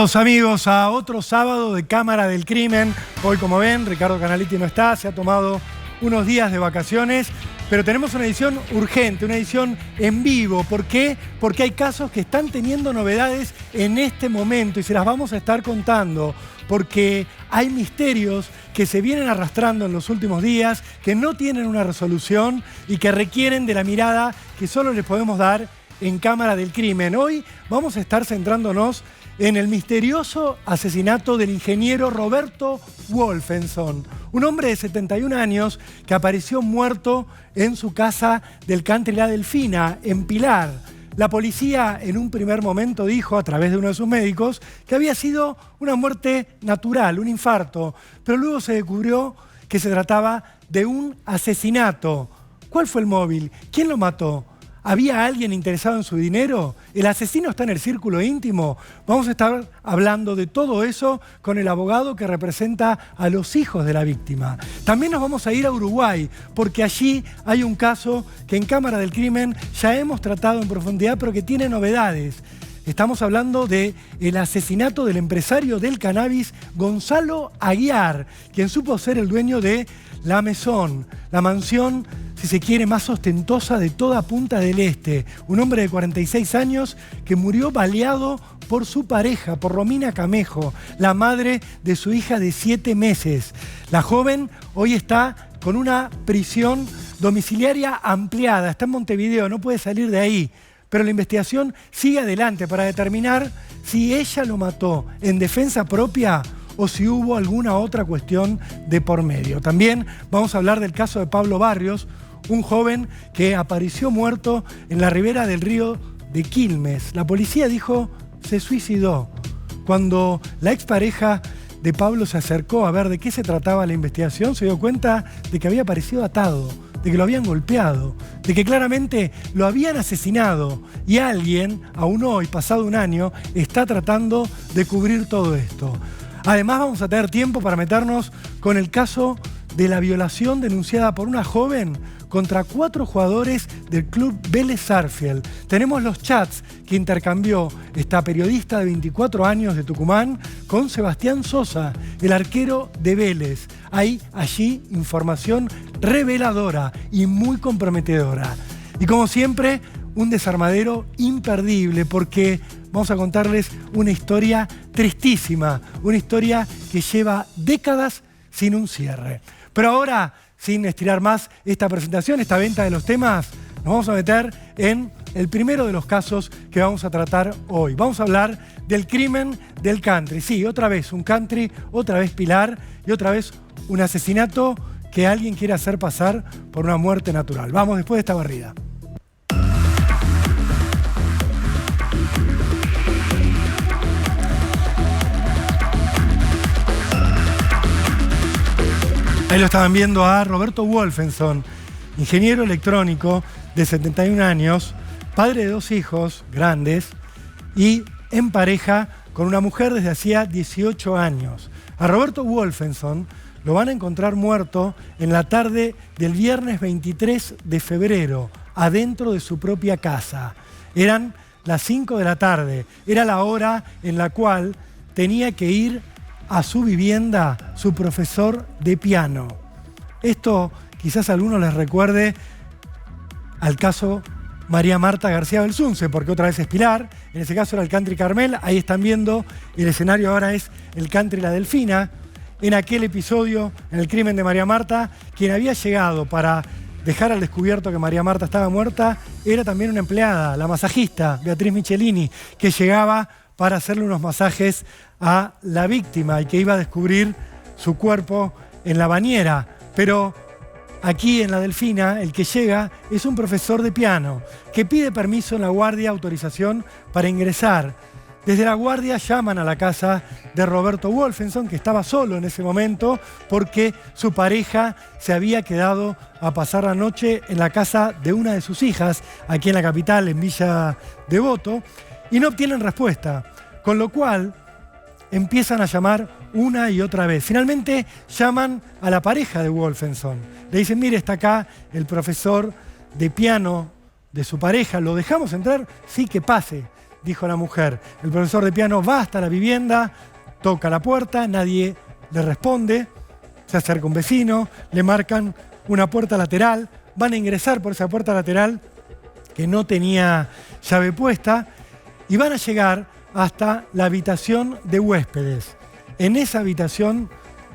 Bienvenidos amigos a otro sábado de Cámara del Crimen. Hoy, como ven, Ricardo Canaletti no está, se ha tomado unos días de vacaciones, pero tenemos una edición urgente, una edición en vivo. ¿Por qué? Porque hay casos que están teniendo novedades en este momento y se las vamos a estar contando, porque hay misterios que se vienen arrastrando en los últimos días, que no tienen una resolución y que requieren de la mirada que solo les podemos dar en Cámara del Crimen. Hoy vamos a estar centrándonos en el misterioso asesinato del ingeniero Roberto Wolfenson, un hombre de 71 años que apareció muerto en su casa del country La Delfina, en Pilar. La policía en un primer momento dijo, a través de uno de sus médicos, que había sido una muerte natural, un infarto, pero luego se descubrió que se trataba de un asesinato. ¿Cuál fue el móvil? ¿Quién lo mató? ¿Había alguien interesado en su dinero? ¿El asesino está en el círculo íntimo? Vamos a estar hablando de todo eso con el abogado que representa a los hijos de la víctima. También nos vamos a ir a Uruguay, porque allí hay un caso que en Cámara del Crimen ya hemos tratado en profundidad, pero que tiene novedades. Estamos hablando del asesinato del empresario del cannabis Gonzalo Aguiar, quien supo ser el dueño de La Maison, la mansión, si se quiere, más ostentosa de toda Punta del Este. Un hombre de 46 años que murió baleado por su pareja, por Romina Camejo, la madre de su hija de 7 meses. La joven hoy está con una prisión domiciliaria ampliada, está en Montevideo, no puede salir de ahí. Pero la investigación sigue adelante para determinar si ella lo mató en defensa propia o si hubo alguna otra cuestión de por medio. También vamos a hablar del caso de Pablo Barrios, un joven que apareció muerto en la ribera del río de Quilmes. La policía dijo se suicidó. Cuando la expareja de Pablo se acercó a ver de qué se trataba la investigación, se dio cuenta de que había aparecido atado, de que lo habían golpeado, de que claramente lo habían asesinado y alguien, aún hoy, pasado un año, está tratando de cubrir todo esto. Además vamos a tener tiempo para meternos con el caso de la violación denunciada por una joven contra 4 jugadores del club Vélez Sarsfield. Tenemos los chats que intercambió esta periodista de 24 años de Tucumán con Sebastián Sosa, el arquero de Vélez. Hay allí información reveladora y muy comprometedora. Y como siempre, un desarmadero imperdible, porque vamos a contarles una historia tristísima, una historia que lleva décadas sin un cierre. Pero ahora, sin estirar más esta presentación, esta venta de los temas, nos vamos a meter en el primero de los casos que vamos a tratar hoy. Vamos a hablar del crimen del country. Sí, otra vez un country, otra vez Pilar y otra vez un asesinato que alguien quiere hacer pasar por una muerte natural. Vamos después de esta barrida. Ahí lo estaban viendo a Roberto Wolfenson, ingeniero electrónico de 71 años, padre de 2 hijos grandes y en pareja con una mujer desde hacía 18 años. A Roberto Wolfenson lo van a encontrar muerto en la tarde del viernes 23 de febrero, adentro de su propia casa. Eran las 5 de la tarde, era la hora en la cual tenía que ir a su vivienda su profesor de piano. Esto quizás a algunos les recuerde al caso María Marta García Belsunce, porque otra vez es Pilar, en ese caso era el country Carmel, ahí están viendo, el escenario ahora es el country La Delfina. En aquel episodio, en el crimen de María Marta, quien había llegado para dejar al descubierto que María Marta estaba muerta, era también una empleada, la masajista Beatriz Michelini, que llegaba para hacerle unos masajes a la víctima y que iba a descubrir su cuerpo en la bañera. Pero aquí en La Delfina, el que llega es un profesor de piano que pide permiso en la guardia, autorización para ingresar. Desde la guardia llaman a la casa de Roberto Wolfenson, que estaba solo en ese momento porque su pareja se había quedado a pasar la noche en la casa de una de sus hijas, aquí en la capital, en Villa Devoto, y no obtienen respuesta, con lo cual empiezan a llamar una y otra vez. Finalmente llaman a la pareja de Wolfenson. Le dicen, mire, está acá el profesor de piano de su pareja, ¿lo dejamos entrar? Sí, que pase. dijo la mujer. El profesor de piano va hasta la vivienda, toca la puerta, nadie le responde, se acerca un vecino, le marcan una puerta lateral, van a ingresar por esa puerta lateral que no tenía llave puesta y van a llegar hasta la habitación de huéspedes. En esa habitación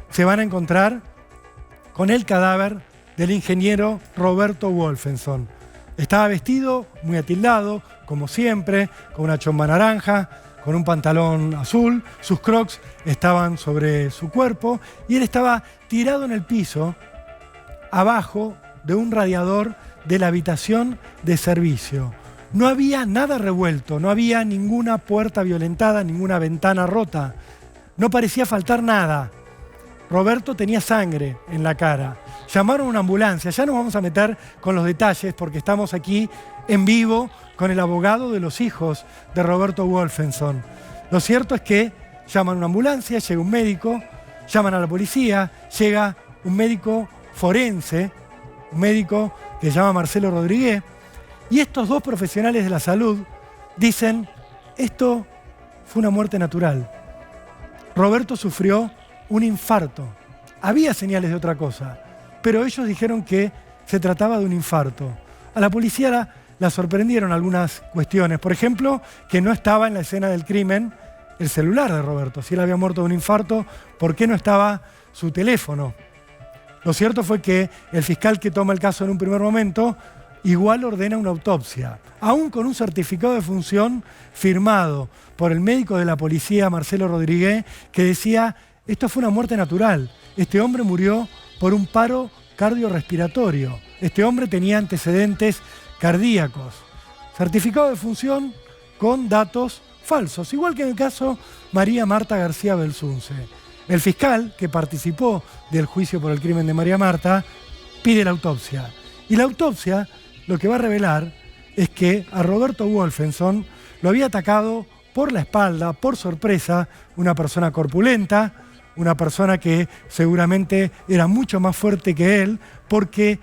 se van a encontrar con el cadáver del ingeniero Roberto Wolfensohn. Estaba vestido muy atildado, como siempre, con una chomba naranja, con un pantalón azul, sus crocs estaban sobre su cuerpo y él estaba tirado en el piso, abajo de un radiador de la habitación de servicio. No había nada revuelto, no había ninguna puerta violentada, ninguna ventana rota. No parecía faltar nada. Roberto tenía sangre en la cara. Llamaron a una ambulancia. Ya nos vamos a meter con los detalles porque estamos aquí en vivo con el abogado de los hijos de Roberto Wolfensohn. Lo cierto es que llaman a una ambulancia, llega un médico, llaman a la policía, llega un médico forense, un médico que se llama Marcelo Rodríguez, y estos dos profesionales de la salud dicen, esto fue una muerte natural. Roberto sufrió un infarto. Había señales de otra cosa, pero ellos dijeron que se trataba de un infarto. A la policía la sorprendieron algunas cuestiones. Por ejemplo, que no estaba en la escena del crimen el celular de Roberto. Si él había muerto de un infarto, ¿por qué no estaba su teléfono? Lo cierto fue que el fiscal que toma el caso en un primer momento igual ordena una autopsia, aún con un certificado de función firmado por el médico de la policía, Marcelo Rodríguez, que decía, esto fue una muerte natural. Este hombre murió por un paro cardiorrespiratorio. Este hombre tenía antecedentes cardíacos. Certificado de función con datos falsos, igual que en el caso María Marta García Belsunce. El fiscal, que participó del juicio por el crimen de María Marta, pide la autopsia. Y la autopsia lo que va a revelar es que a Roberto Wolfensohn lo había atacado por la espalda, por sorpresa, una persona corpulenta, una persona que seguramente era mucho más fuerte que él, porque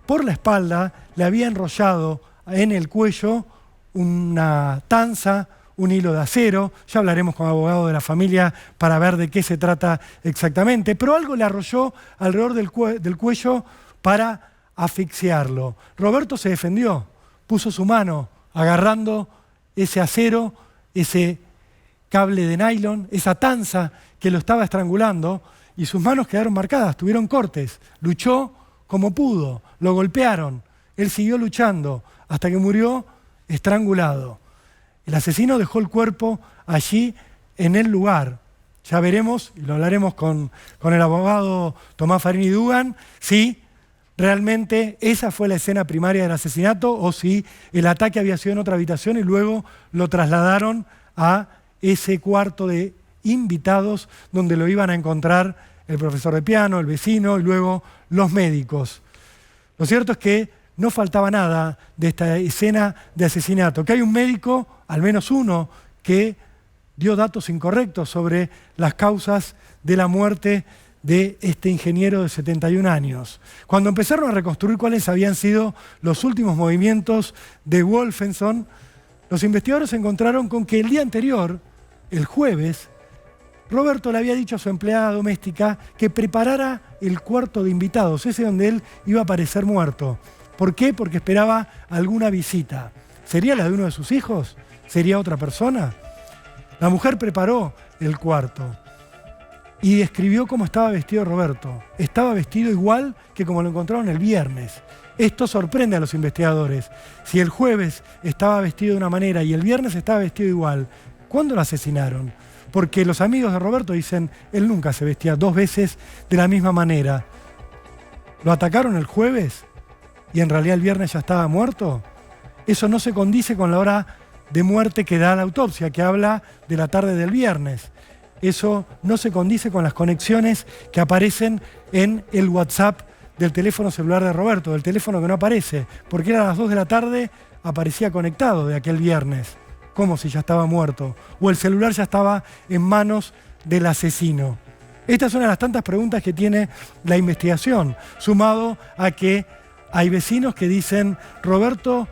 por la espalda le había enrollado en el cuello una tanza, un hilo de acero. Ya hablaremos con abogado de la familia para ver de qué se trata exactamente, pero algo le arrolló alrededor del cuello para asfixiarlo. Roberto se defendió, puso su mano agarrando ese acero, ese cable de nylon, esa tanza que lo estaba estrangulando, y sus manos quedaron marcadas, tuvieron cortes. Luchó como pudo, lo golpearon, él siguió luchando hasta que murió estrangulado. El asesino dejó el cuerpo allí en el lugar. Ya veremos, y lo hablaremos con el abogado Tomás Farini Dugan, si realmente esa fue la escena primaria del asesinato o si el ataque había sido en otra habitación y luego lo trasladaron a ese cuarto de invitados donde lo iban a encontrar el profesor de piano, el vecino y luego los médicos. Lo cierto es que no faltaba nada de esta escena de asesinato, que hay un médico, al menos uno, que dio datos incorrectos sobre las causas de la muerte de este ingeniero de 71 años. Cuando empezaron a reconstruir cuáles habían sido los últimos movimientos de Wolfensohn, los investigadores se encontraron con que el día anterior, el jueves, Roberto le había dicho a su empleada doméstica que preparara el cuarto de invitados, ese donde él iba a aparecer muerto. ¿Por qué? Porque esperaba alguna visita. ¿Sería la de uno de sus hijos? ¿Sería otra persona? La mujer preparó el cuarto y describió cómo estaba vestido Roberto. Estaba vestido igual que como lo encontraron el viernes. Esto sorprende a los investigadores. Si el jueves estaba vestido de una manera y el viernes estaba vestido igual, ¿cuándo lo asesinaron? Porque los amigos de Roberto dicen, él nunca se vestía dos veces de la misma manera. ¿Lo atacaron el jueves y en realidad el viernes ya estaba muerto? Eso no se condice con la hora de muerte que da la autopsia, que habla de la tarde del viernes. Eso no se condice con las conexiones que aparecen en el WhatsApp del teléfono celular de Roberto, del teléfono que no aparece, porque era a las 2 de la tarde, aparecía conectado de aquel viernes, como si ya estaba muerto, o el celular ya estaba en manos del asesino. Esta es una de las tantas preguntas que tiene la investigación, sumado a que hay vecinos que dicen, Roberto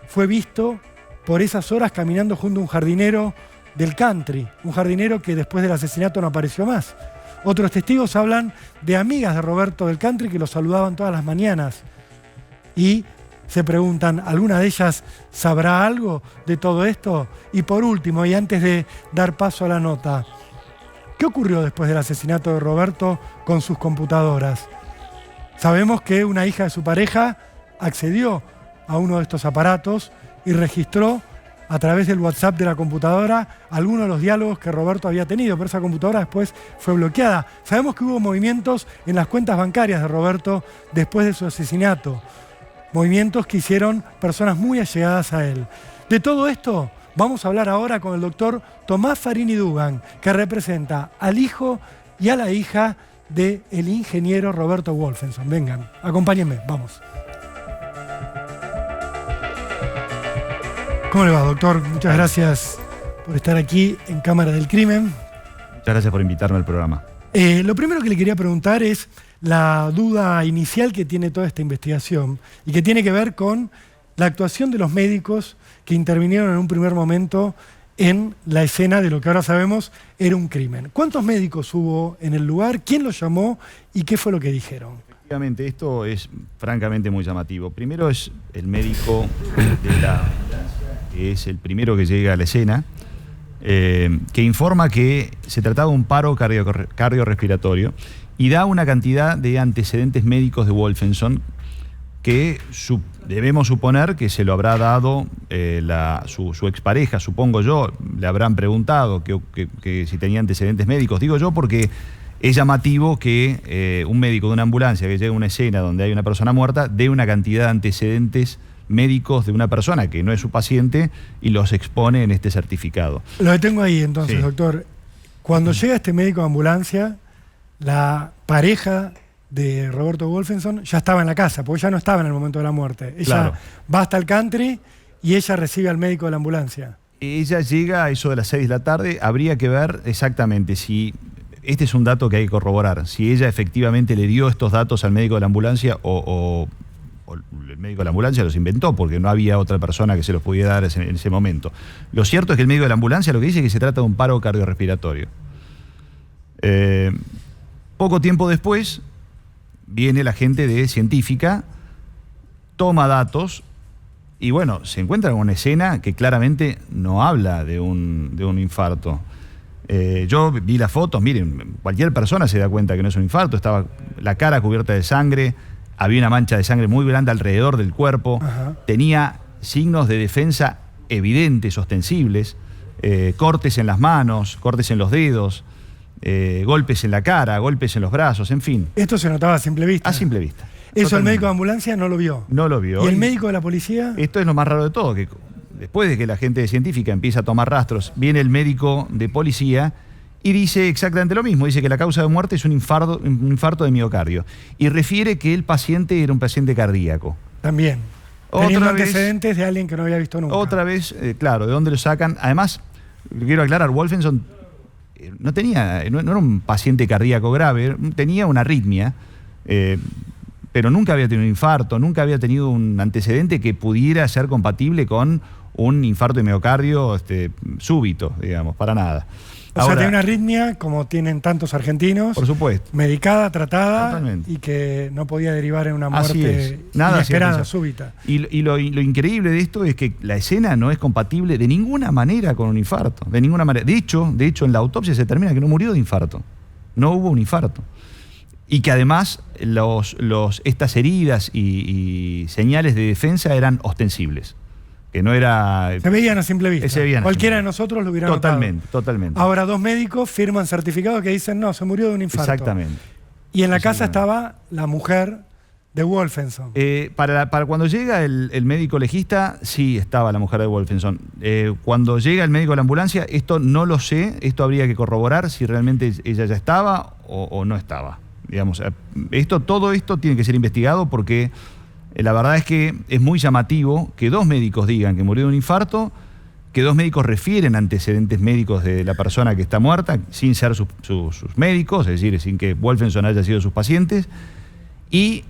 fue visto por esas horas caminando junto a un jardinero del country, un jardinero que después del asesinato no apareció más. Otros testigos hablan de amigas de Roberto del country que lo saludaban todas las mañanas y se preguntan, ¿alguna de ellas sabrá algo de todo esto? Y por último, y antes de dar paso a la nota, ¿qué ocurrió después del asesinato de Roberto con sus computadoras? Sabemos que una hija de su pareja accedió a uno de estos aparatos y registró a través del WhatsApp de la computadora algunos de los diálogos que Roberto había tenido, pero esa computadora después fue bloqueada. Sabemos que hubo movimientos en las cuentas bancarias de Roberto después de su asesinato, movimientos que hicieron personas muy allegadas a él. De todo esto vamos a hablar ahora con el doctor Tomás Farini Dugan, que representa al hijo y a la hija del ingeniero Roberto Wolfensohn. Vengan, acompáñenme, vamos. ¿Cómo le va, doctor? Muchas gracias por estar aquí en Cámara del Crimen. Muchas gracias por invitarme al programa. Lo primero que le quería preguntar es la duda inicial que tiene toda esta investigación y que tiene que ver con la actuación de los médicos que intervinieron en un primer momento en la escena de lo que ahora sabemos era un crimen. ¿Cuántos médicos hubo en el lugar? ¿Quién los llamó? ¿Y qué fue lo que dijeron? Efectivamente, esto es francamente muy llamativo. Primero es el médico de la que es el primero que llega a la escena, que informa que se trataba de un paro cardiorrespiratorio y da una cantidad de antecedentes médicos de Wolfensohn que debemos suponer que se lo habrá dado su expareja, supongo yo. Le habrán preguntado que si tenía antecedentes médicos. Digo yo porque es llamativo que un médico de una ambulancia que llega a una escena donde hay una persona muerta dé una cantidad de antecedentes médicos de una persona que no es su paciente y los expone en este certificado. Lo detengo ahí entonces, sí. Doctor. Cuando llega este médico de ambulancia, la pareja de Roberto Wolfensohn ya estaba en la casa, porque ella no estaba en el momento de la muerte. Ella Claro. va hasta el country y ella recibe al médico de la ambulancia. Ella llega a eso de las 6 de la tarde. Habría que ver exactamente si... Este es un dato que hay que corroborar. Si ella efectivamente le dio estos datos al médico de la ambulancia o el médico de la ambulancia los inventó porque no había otra persona que se los pudiera dar en ese momento. Lo cierto es que el médico de la ambulancia lo que dice es que se trata de un paro cardiorrespiratorio. Poco tiempo después viene la gente de científica, toma datos y bueno, se encuentra con una escena que claramente no habla de un infarto. Yo vi las fotos, miren, cualquier persona se da cuenta que no es un infarto. Estaba la cara cubierta de sangre, había una mancha de sangre muy grande alrededor del cuerpo. Ajá. Tenía signos de defensa evidentes, ostensibles, cortes en las manos, cortes en los dedos, golpes en la cara, golpes en los brazos, en fin. Esto se notaba a simple vista. A simple vista. Eso Totalmente. el médico de ambulancia no lo vio. No lo vio. ¿Y el médico de la policía? Esto es lo más raro de todo, que después de que la gente científica empieza a tomar rastros, viene el médico de policía y dice exactamente lo mismo. Dice que la causa de muerte es un infarto de miocardio. Y refiere que el paciente era un paciente cardíaco. También. Otra Teniendo vez- antecedentes de alguien que no había visto nunca. Otra vez, claro, ¿de dónde lo sacan? Además, quiero aclarar, Wolfensohn no era un paciente cardíaco grave, tenía una arritmia, pero nunca había tenido un infarto, nunca había tenido un antecedente que pudiera ser compatible con un infarto de miocardio súbito, digamos, para nada. O sea, tiene una arritmia, como tienen tantos argentinos, Por supuesto. medicada, tratada, Totalmente. y que no podía derivar en una Así muerte es. Nada inesperada, hacía súbita. Y lo increíble de esto es que la escena no es compatible de ninguna manera con un infarto. De ninguna manera. De hecho, en la autopsia se determina que no murió de infarto. No hubo un infarto. Y que además estas heridas y señales de defensa eran ostensibles. Que no era... Se veían a simple vista. Se veían a Cualquiera simple de nosotros lo hubiera Totalmente, notado. totalmente. Ahora, dos médicos firman certificados que dicen, no, se murió de un infarto. Exactamente. Y en la casa Exactamente. estaba la mujer de Wolfensohn. Para cuando llega el médico legista, sí estaba la mujer de Wolfensohn. Cuando llega el médico de la ambulancia, esto no lo sé, esto habría que corroborar si realmente ella ya estaba o no estaba. Digamos, todo esto tiene que ser investigado porque la verdad es que es muy llamativo que dos médicos digan que murió de un infarto, que dos médicos refieren antecedentes médicos de la persona que está muerta, sin ser sus médicos, es decir, sin que Wolfensohn haya sido sus pacientes, y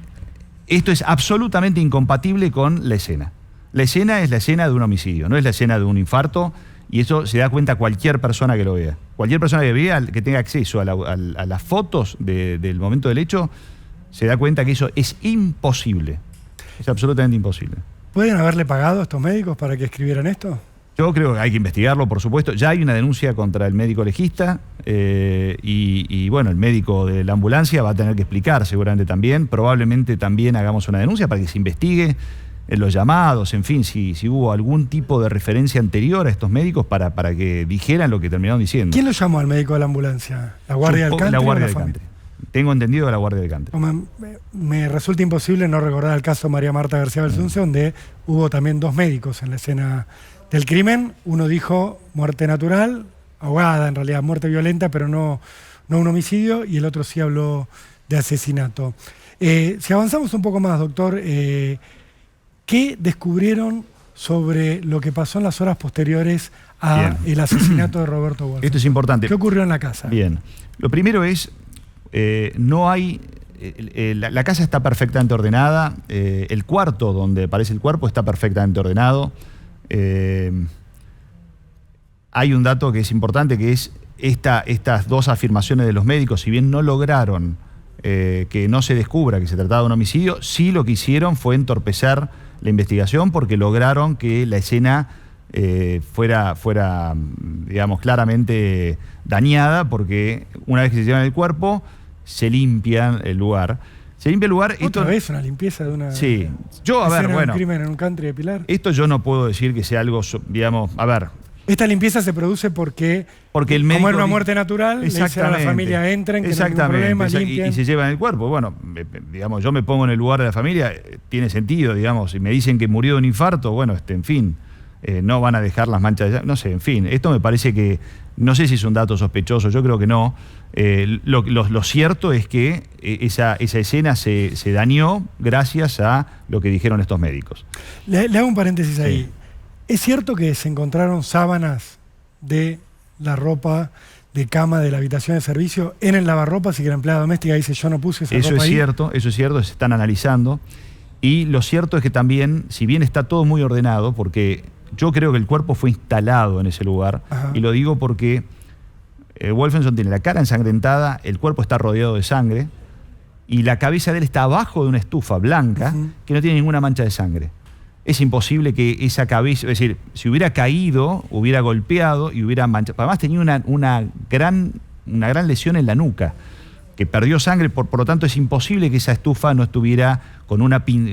esto es absolutamente incompatible con la escena. La escena es la escena de un homicidio, no es la escena de un infarto, y eso se da cuenta cualquier persona que lo vea. Cualquier persona que vea, que tenga acceso a las fotos del momento del hecho, se da cuenta que eso es imposible. Es absolutamente imposible. ¿Pueden haberle pagado a estos médicos para que escribieran esto? Yo creo que hay que investigarlo, por supuesto. Ya hay una denuncia contra el médico legista y bueno, el médico de la ambulancia va a tener que explicar seguramente también. Probablemente también hagamos una denuncia para que se investigue los llamados, en fin, si hubo algún tipo de referencia anterior a estos médicos para que dijeran lo que terminaron diciendo. ¿Quién lo llamó al médico de la ambulancia? ¿La Guardia del Country? La Guardia del Country. Tengo entendido de la Guardia del Country. Me resulta imposible no recordar el caso María Marta García Belsunce, donde hubo también 2 médicos en la escena del crimen. Uno dijo muerte natural, ahogada, en realidad muerte violenta, pero no un homicidio, y el otro sí habló de asesinato. Si avanzamos un poco más, doctor, ¿qué descubrieron sobre lo que pasó en las horas posteriores al asesinato de Roberto Wolfensohn? Esto es importante. ¿Qué ocurrió en la casa? Bien. Lo primero es, no hay... la casa está perfectamente ordenada, el cuarto donde aparece el cuerpo está perfectamente ordenado. Hay un dato que es importante, que es estas 2 afirmaciones de los médicos. Si bien no lograron que no se descubra que se trataba de un homicidio, sí lo que hicieron fue entorpecer la investigación, porque lograron que la escena fuera, digamos, claramente dañada, porque una vez que se llevan el cuerpo, se limpia el lugar. Se limpia el lugar. ¿Otra vez una limpieza de una... Sí. Yo, a ver, bueno... un crimen en un country de Pilar? Esto yo no puedo decir que sea algo, digamos, a ver... Esta limpieza se produce porque el médico, como era una muerte natural, le dicen a la familia, entren, que no hay ningún problema, limpien. Y se llevan el cuerpo. Bueno, digamos, yo me pongo en el lugar de la familia, tiene sentido, digamos, si me dicen que murió de un infarto, bueno, en fin, no van a dejar las manchas de... No sé, en fin, esto me parece que, no sé si es un dato sospechoso, yo creo que no. Lo cierto es que esa escena se dañó gracias a lo que dijeron estos médicos. Le hago un paréntesis ahí. ¿Es cierto que se encontraron sábanas de la ropa de cama de la habitación de servicio en el lavarropas y que la empleada doméstica dice yo no puse esa ropa ahí? Eso es cierto, se están analizando. Y lo cierto es que también, si bien está todo muy ordenado, porque yo creo que el cuerpo fue instalado en ese lugar, y lo digo porque Wolfensohn tiene la cara ensangrentada, el cuerpo está rodeado de sangre, y la cabeza de él está abajo de una estufa blanca que no tiene ninguna mancha de sangre. Es imposible que esa cabeza, es decir, si hubiera caído, hubiera golpeado y hubiera manchado. Además tenía una gran lesión en la nuca, que perdió sangre, por lo tanto es imposible que esa estufa no estuviera con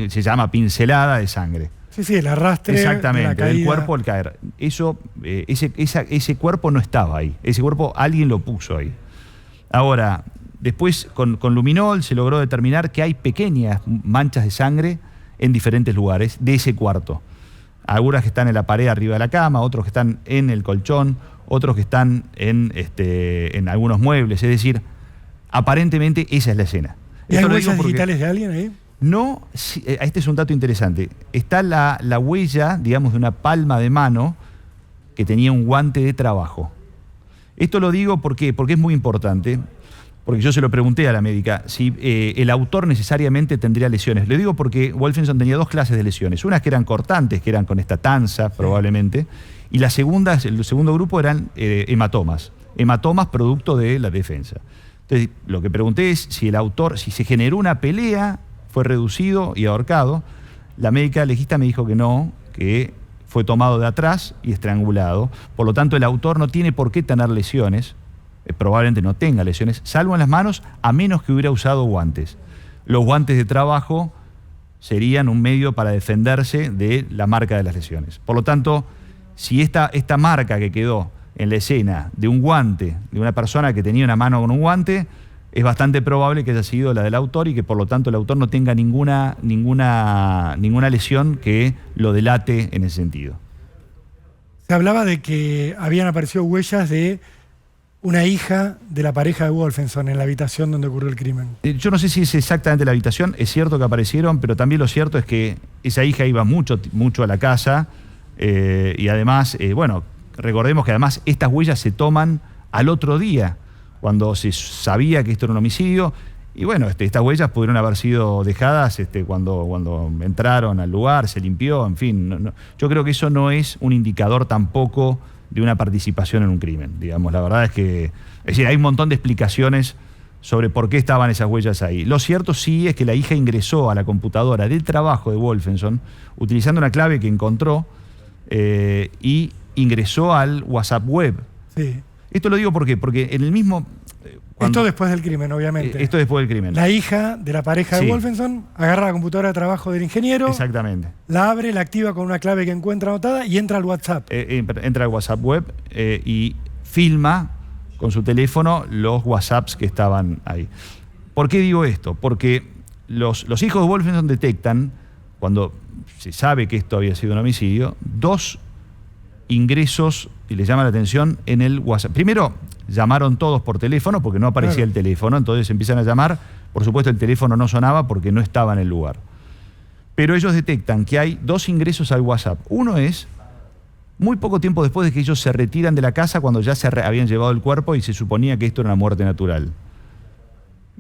se llama pincelada de sangre. Sí, el arrastre. Exactamente, de la caída. del cuerpo al caer. Ese cuerpo no estaba ahí, ese cuerpo alguien lo puso ahí. Ahora, después con luminol se logró determinar que hay pequeñas manchas de sangre en diferentes lugares de ese cuarto. Algunas que están en la pared arriba de la cama, otros que están en el colchón, otros que están en algunos muebles. Es decir, aparentemente esa es la escena. ¿Y hay huellas digitales de alguien ahí? No, este es un dato interesante. Está la huella, digamos, de una palma de mano que tenía un guante de trabajo. Esto lo digo porque es muy importante. Porque yo se lo pregunté a la médica si el autor necesariamente tendría lesiones. Le digo porque Wolfensohn tenía 2 clases de lesiones. Unas que eran cortantes, que eran con esta tanza probablemente, y el segundo grupo eran hematomas. Hematomas producto de la defensa. Entonces, lo que pregunté es si el autor, si se generó una pelea, fue reducido y ahorcado. La médica legista me dijo que no, que fue tomado de atrás y estrangulado. Por lo tanto, el autor no tiene por qué tener lesiones. Probablemente no tenga lesiones, salvo en las manos, a menos que hubiera usado guantes. Los guantes de trabajo serían un medio para defenderse de la marca de las lesiones. Por lo tanto, si esta marca que quedó en la escena de un guante, de una persona que tenía una mano con un guante, es bastante probable que haya sido la del autor y que por lo tanto el autor no tenga ninguna lesión que lo delate en ese sentido. Se hablaba de que habían aparecido huellas de una hija de la pareja de Wolfensohn en la habitación donde ocurrió el crimen. Yo no sé si es exactamente la habitación, es cierto que aparecieron, pero también lo cierto es que esa hija iba mucho a la casa y además, bueno, recordemos que además estas huellas se toman al otro día, cuando se sabía que esto era un homicidio, Y bueno, estas huellas pudieron haber sido dejadas cuando entraron al lugar, se limpió, en fin. Yo creo que eso no es un indicador tampoco de una participación en un crimen, digamos. La verdad es decir, hay un montón de explicaciones sobre por qué estaban esas huellas ahí. Lo cierto sí es que la hija ingresó a la computadora del trabajo de Wolfenson utilizando una clave que encontró y ingresó al WhatsApp web. Sí. Esto lo digo porque en el mismo... Esto después del crimen, obviamente. Esto después del crimen. La hija de la pareja de Wolfenson agarra la computadora de trabajo del ingeniero. Exactamente. La abre, la activa con una clave que encuentra anotada y entra al WhatsApp. Entra al WhatsApp web y filma con su teléfono los WhatsApps que estaban ahí. ¿Por qué digo esto? Porque los hijos de Wolfenson detectan, cuando se sabe que esto había sido un homicidio, 2 ingresos, y les llama la atención, en el WhatsApp. Primero, llamaron todos por teléfono porque no aparecía el teléfono, entonces empiezan a llamar. Por supuesto, el teléfono no sonaba porque no estaba en el lugar. Pero ellos detectan que hay 2 ingresos al WhatsApp. Uno es muy poco tiempo después de que ellos se retiran de la casa, cuando ya se habían llevado el cuerpo y se suponía que esto era una muerte natural.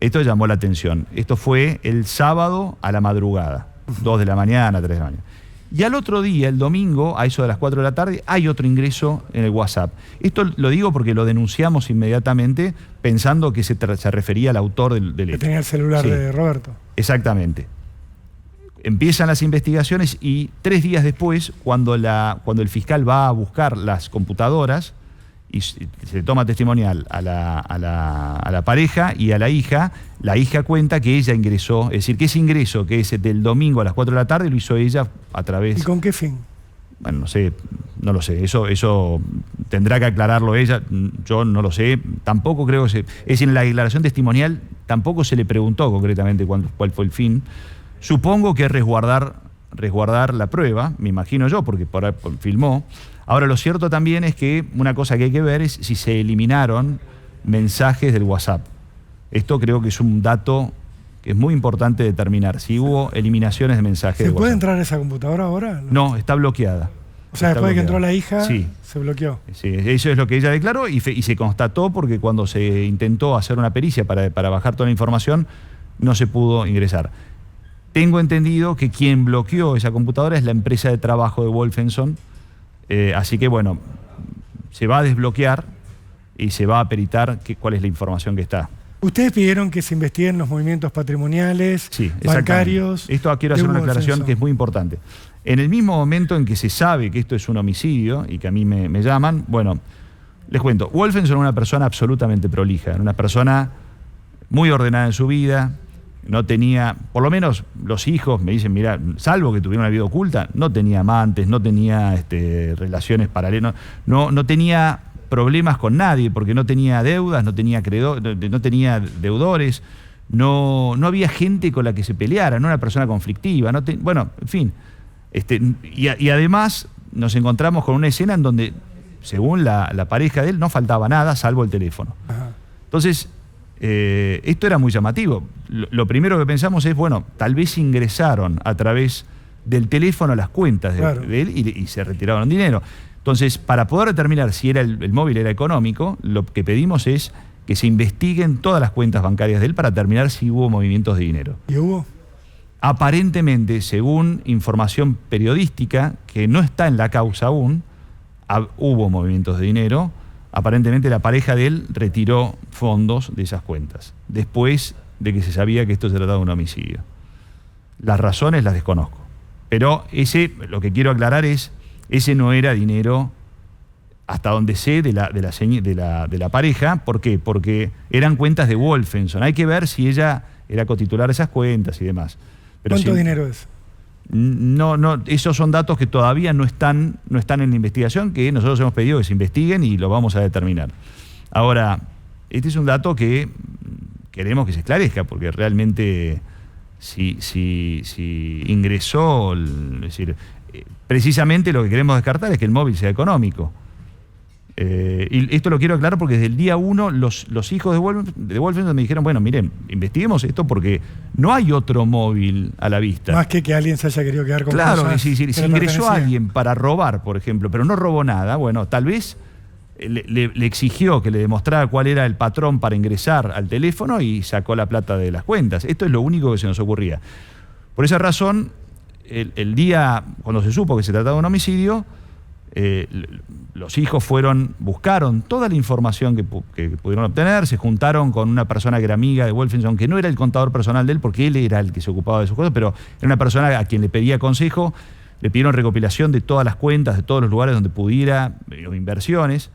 Esto llamó la atención. Esto fue el sábado a la madrugada, 2 de la mañana, 3 de la mañana. Y al otro día, el domingo, a eso de las 4 de la tarde, hay otro ingreso en el WhatsApp. Esto lo digo porque lo denunciamos inmediatamente pensando que se refería al autor del hecho. Que tenía el celular de Roberto. Exactamente. Empiezan las investigaciones y 3 días después, cuando el fiscal va a buscar las computadoras y se toma testimonial a la pareja y a la hija cuenta que ella ingresó, es decir, que ese ingreso, que es del domingo a las 4 de la tarde, lo hizo ella a través... ¿Y con qué fin? Bueno, no lo sé, eso tendrá que aclararlo ella, yo no lo sé, tampoco creo que es decir, en la declaración testimonial tampoco se le preguntó concretamente cuál fue el fin. Supongo que es resguardar la prueba, me imagino yo, porque filmó. Ahora, lo cierto también es que una cosa que hay que ver es si se eliminaron mensajes del WhatsApp. Esto creo que es un dato que es muy importante determinar, si hubo eliminaciones de mensajes de WhatsApp. ¿Se puede entrar a esa computadora ahora? No, está bloqueada. O sea, después de que entró la hija, se bloqueó. Sí, eso es lo que ella declaró y se constató porque cuando se intentó hacer una pericia para bajar toda la información, no se pudo ingresar. Tengo entendido que quien bloqueó esa computadora es la empresa de trabajo de Wolfenson, así que bueno, se va a desbloquear y se va a peritar cuál es la información que está. Ustedes pidieron que se investiguen los movimientos patrimoniales, bancarios. Esto quiero hacer una aclaración que es muy importante. En el mismo momento en que se sabe que esto es un homicidio y que a mí me llaman, bueno, les cuento, Wolfenson era una persona absolutamente prolija, era una persona muy ordenada en su vida. No tenía, por lo menos los hijos me dicen, mira, salvo que tuviera una vida oculta, no tenía amantes, no tenía relaciones paralelas, no tenía problemas con nadie, porque no tenía deudas, no tenía deudores, no había gente con la que se peleara, no era una persona conflictiva, bueno, en fin. Y además nos encontramos con una escena en donde, según la pareja de él, no faltaba nada, salvo el teléfono. Ajá. Entonces, esto era muy llamativo. Lo primero que pensamos es, bueno, tal vez ingresaron a través del teléfono las cuentas de él y se retiraron dinero. Entonces, para poder determinar si el móvil era económico, lo que pedimos es que se investiguen todas las cuentas bancarias de él para determinar si hubo movimientos de dinero. ¿Y hubo? Aparentemente, según información periodística, que no está en la causa aún, hubo movimientos de dinero. Aparentemente la pareja de él retiró fondos de esas cuentas, después de que se sabía que esto se trataba de un homicidio. Las razones las desconozco. Pero lo que quiero aclarar es, ese no era dinero, hasta donde sé, de la pareja. ¿Por qué? Porque eran cuentas de Wolfenson. Hay que ver si ella era cotitular de esas cuentas y demás. Pero ¿cuánto dinero es? No, esos son datos que todavía no están en la investigación, que nosotros hemos pedido que se investiguen y lo vamos a determinar. Ahora, este es un dato que queremos que se esclarezca, porque realmente si ingresó, es decir, precisamente lo que queremos descartar es que el móvil sea económico. Y esto lo quiero aclarar porque desde el día 1 los hijos de Wolfenson me dijeron, bueno, miren, investiguemos esto porque no hay otro móvil a la vista. Más que alguien se haya querido quedar con cosas. Claro, si ingresó alguien para robar, por ejemplo, pero no robó nada, bueno, tal vez le exigió que le demostrara cuál era el patrón para ingresar al teléfono y sacó la plata de las cuentas. Esto es lo único que se nos ocurría. Por esa razón, el día, cuando se supo que se trataba de un homicidio, los hijos buscaron toda la información que pudieron obtener, se juntaron con una persona que era amiga de Wolfenson, que no era el contador personal de él, porque él era el que se ocupaba de sus cosas, pero era una persona a quien le pedía consejo, le pidieron recopilación de todas las cuentas, de todos los lugares donde pudiera, o inversiones.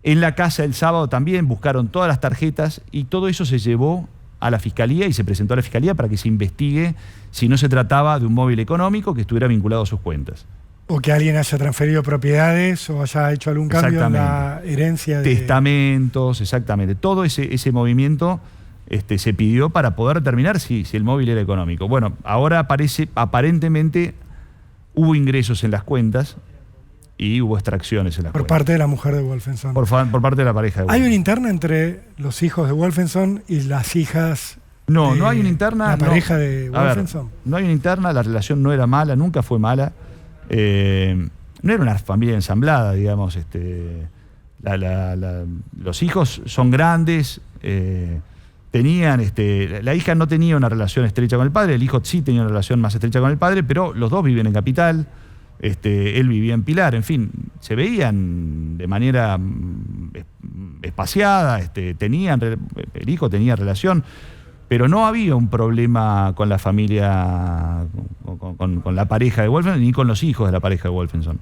En la casa el sábado también buscaron todas las tarjetas y todo eso se llevó a la Fiscalía y se presentó a la Fiscalía para que se investigue si no se trataba de un móvil económico que estuviera vinculado a sus cuentas. O que alguien haya transferido propiedades o haya hecho algún cambio en la herencia. Testamentos, exactamente. Todo ese movimiento se pidió para poder determinar si el móvil era económico. Bueno, ahora aparentemente hubo ingresos en las cuentas y hubo extracciones en las cuentas. Por parte de la mujer de Wolfenson. Por parte de la pareja de Wolfenson. ¿Hay una interna entre los hijos de Wolfenson y las hijas? No hay una interna. ¿La pareja de Wolfenson? A ver, no hay una interna, la relación no era mala, nunca fue mala. No era una familia ensamblada, digamos. Los hijos son grandes, la hija no tenía una relación estrecha con el padre, el hijo sí tenía una relación más estrecha con el padre, pero los dos viven en Capital, él vivía en Pilar, en fin, se veían de manera espaciada, el hijo tenía relación, pero no había un problema con la familia, con la pareja de Wolfenson, ni con los hijos de la pareja de Wolfenson,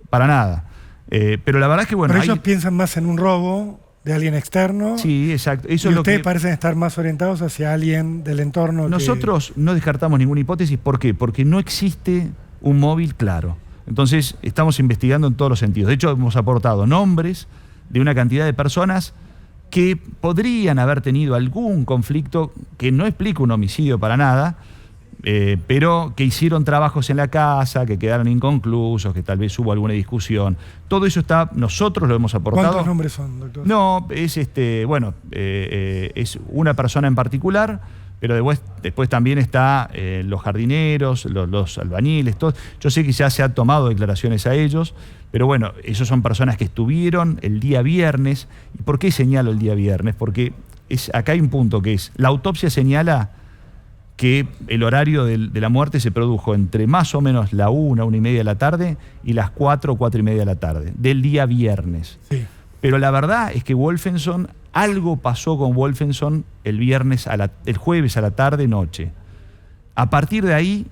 para nada. Pero la verdad es que, bueno... Pero ellos piensan más en un robo de alguien externo. Sí, exacto. Eso y es ustedes parecen estar más orientados hacia alguien del entorno. Nosotros no descartamos ninguna hipótesis. ¿Por qué? Porque no existe un móvil claro. Entonces, estamos investigando en todos los sentidos. De hecho, hemos aportado nombres de una cantidad de personas que podrían haber tenido algún conflicto que no explica un homicidio para nada, pero que hicieron trabajos en la casa, que quedaron inconclusos, que tal vez hubo alguna discusión. Todo eso nosotros lo hemos aportado. ¿Cuántos nombres son, doctor? No, es una persona en particular, pero después también está los jardineros, los albañiles, todo. Yo sé que ya se han tomado declaraciones a ellos, pero bueno, esos son personas que estuvieron el día viernes. ¿Y por qué señalo el día viernes? Porque acá hay un punto que es, la autopsia señala que el horario de la muerte se produjo entre más o menos la 1:30 de la tarde y las 4:30 de la tarde, del día viernes. Sí. Pero la verdad es que algo pasó con Wolfenson el jueves a la tarde-noche. A partir de ahí,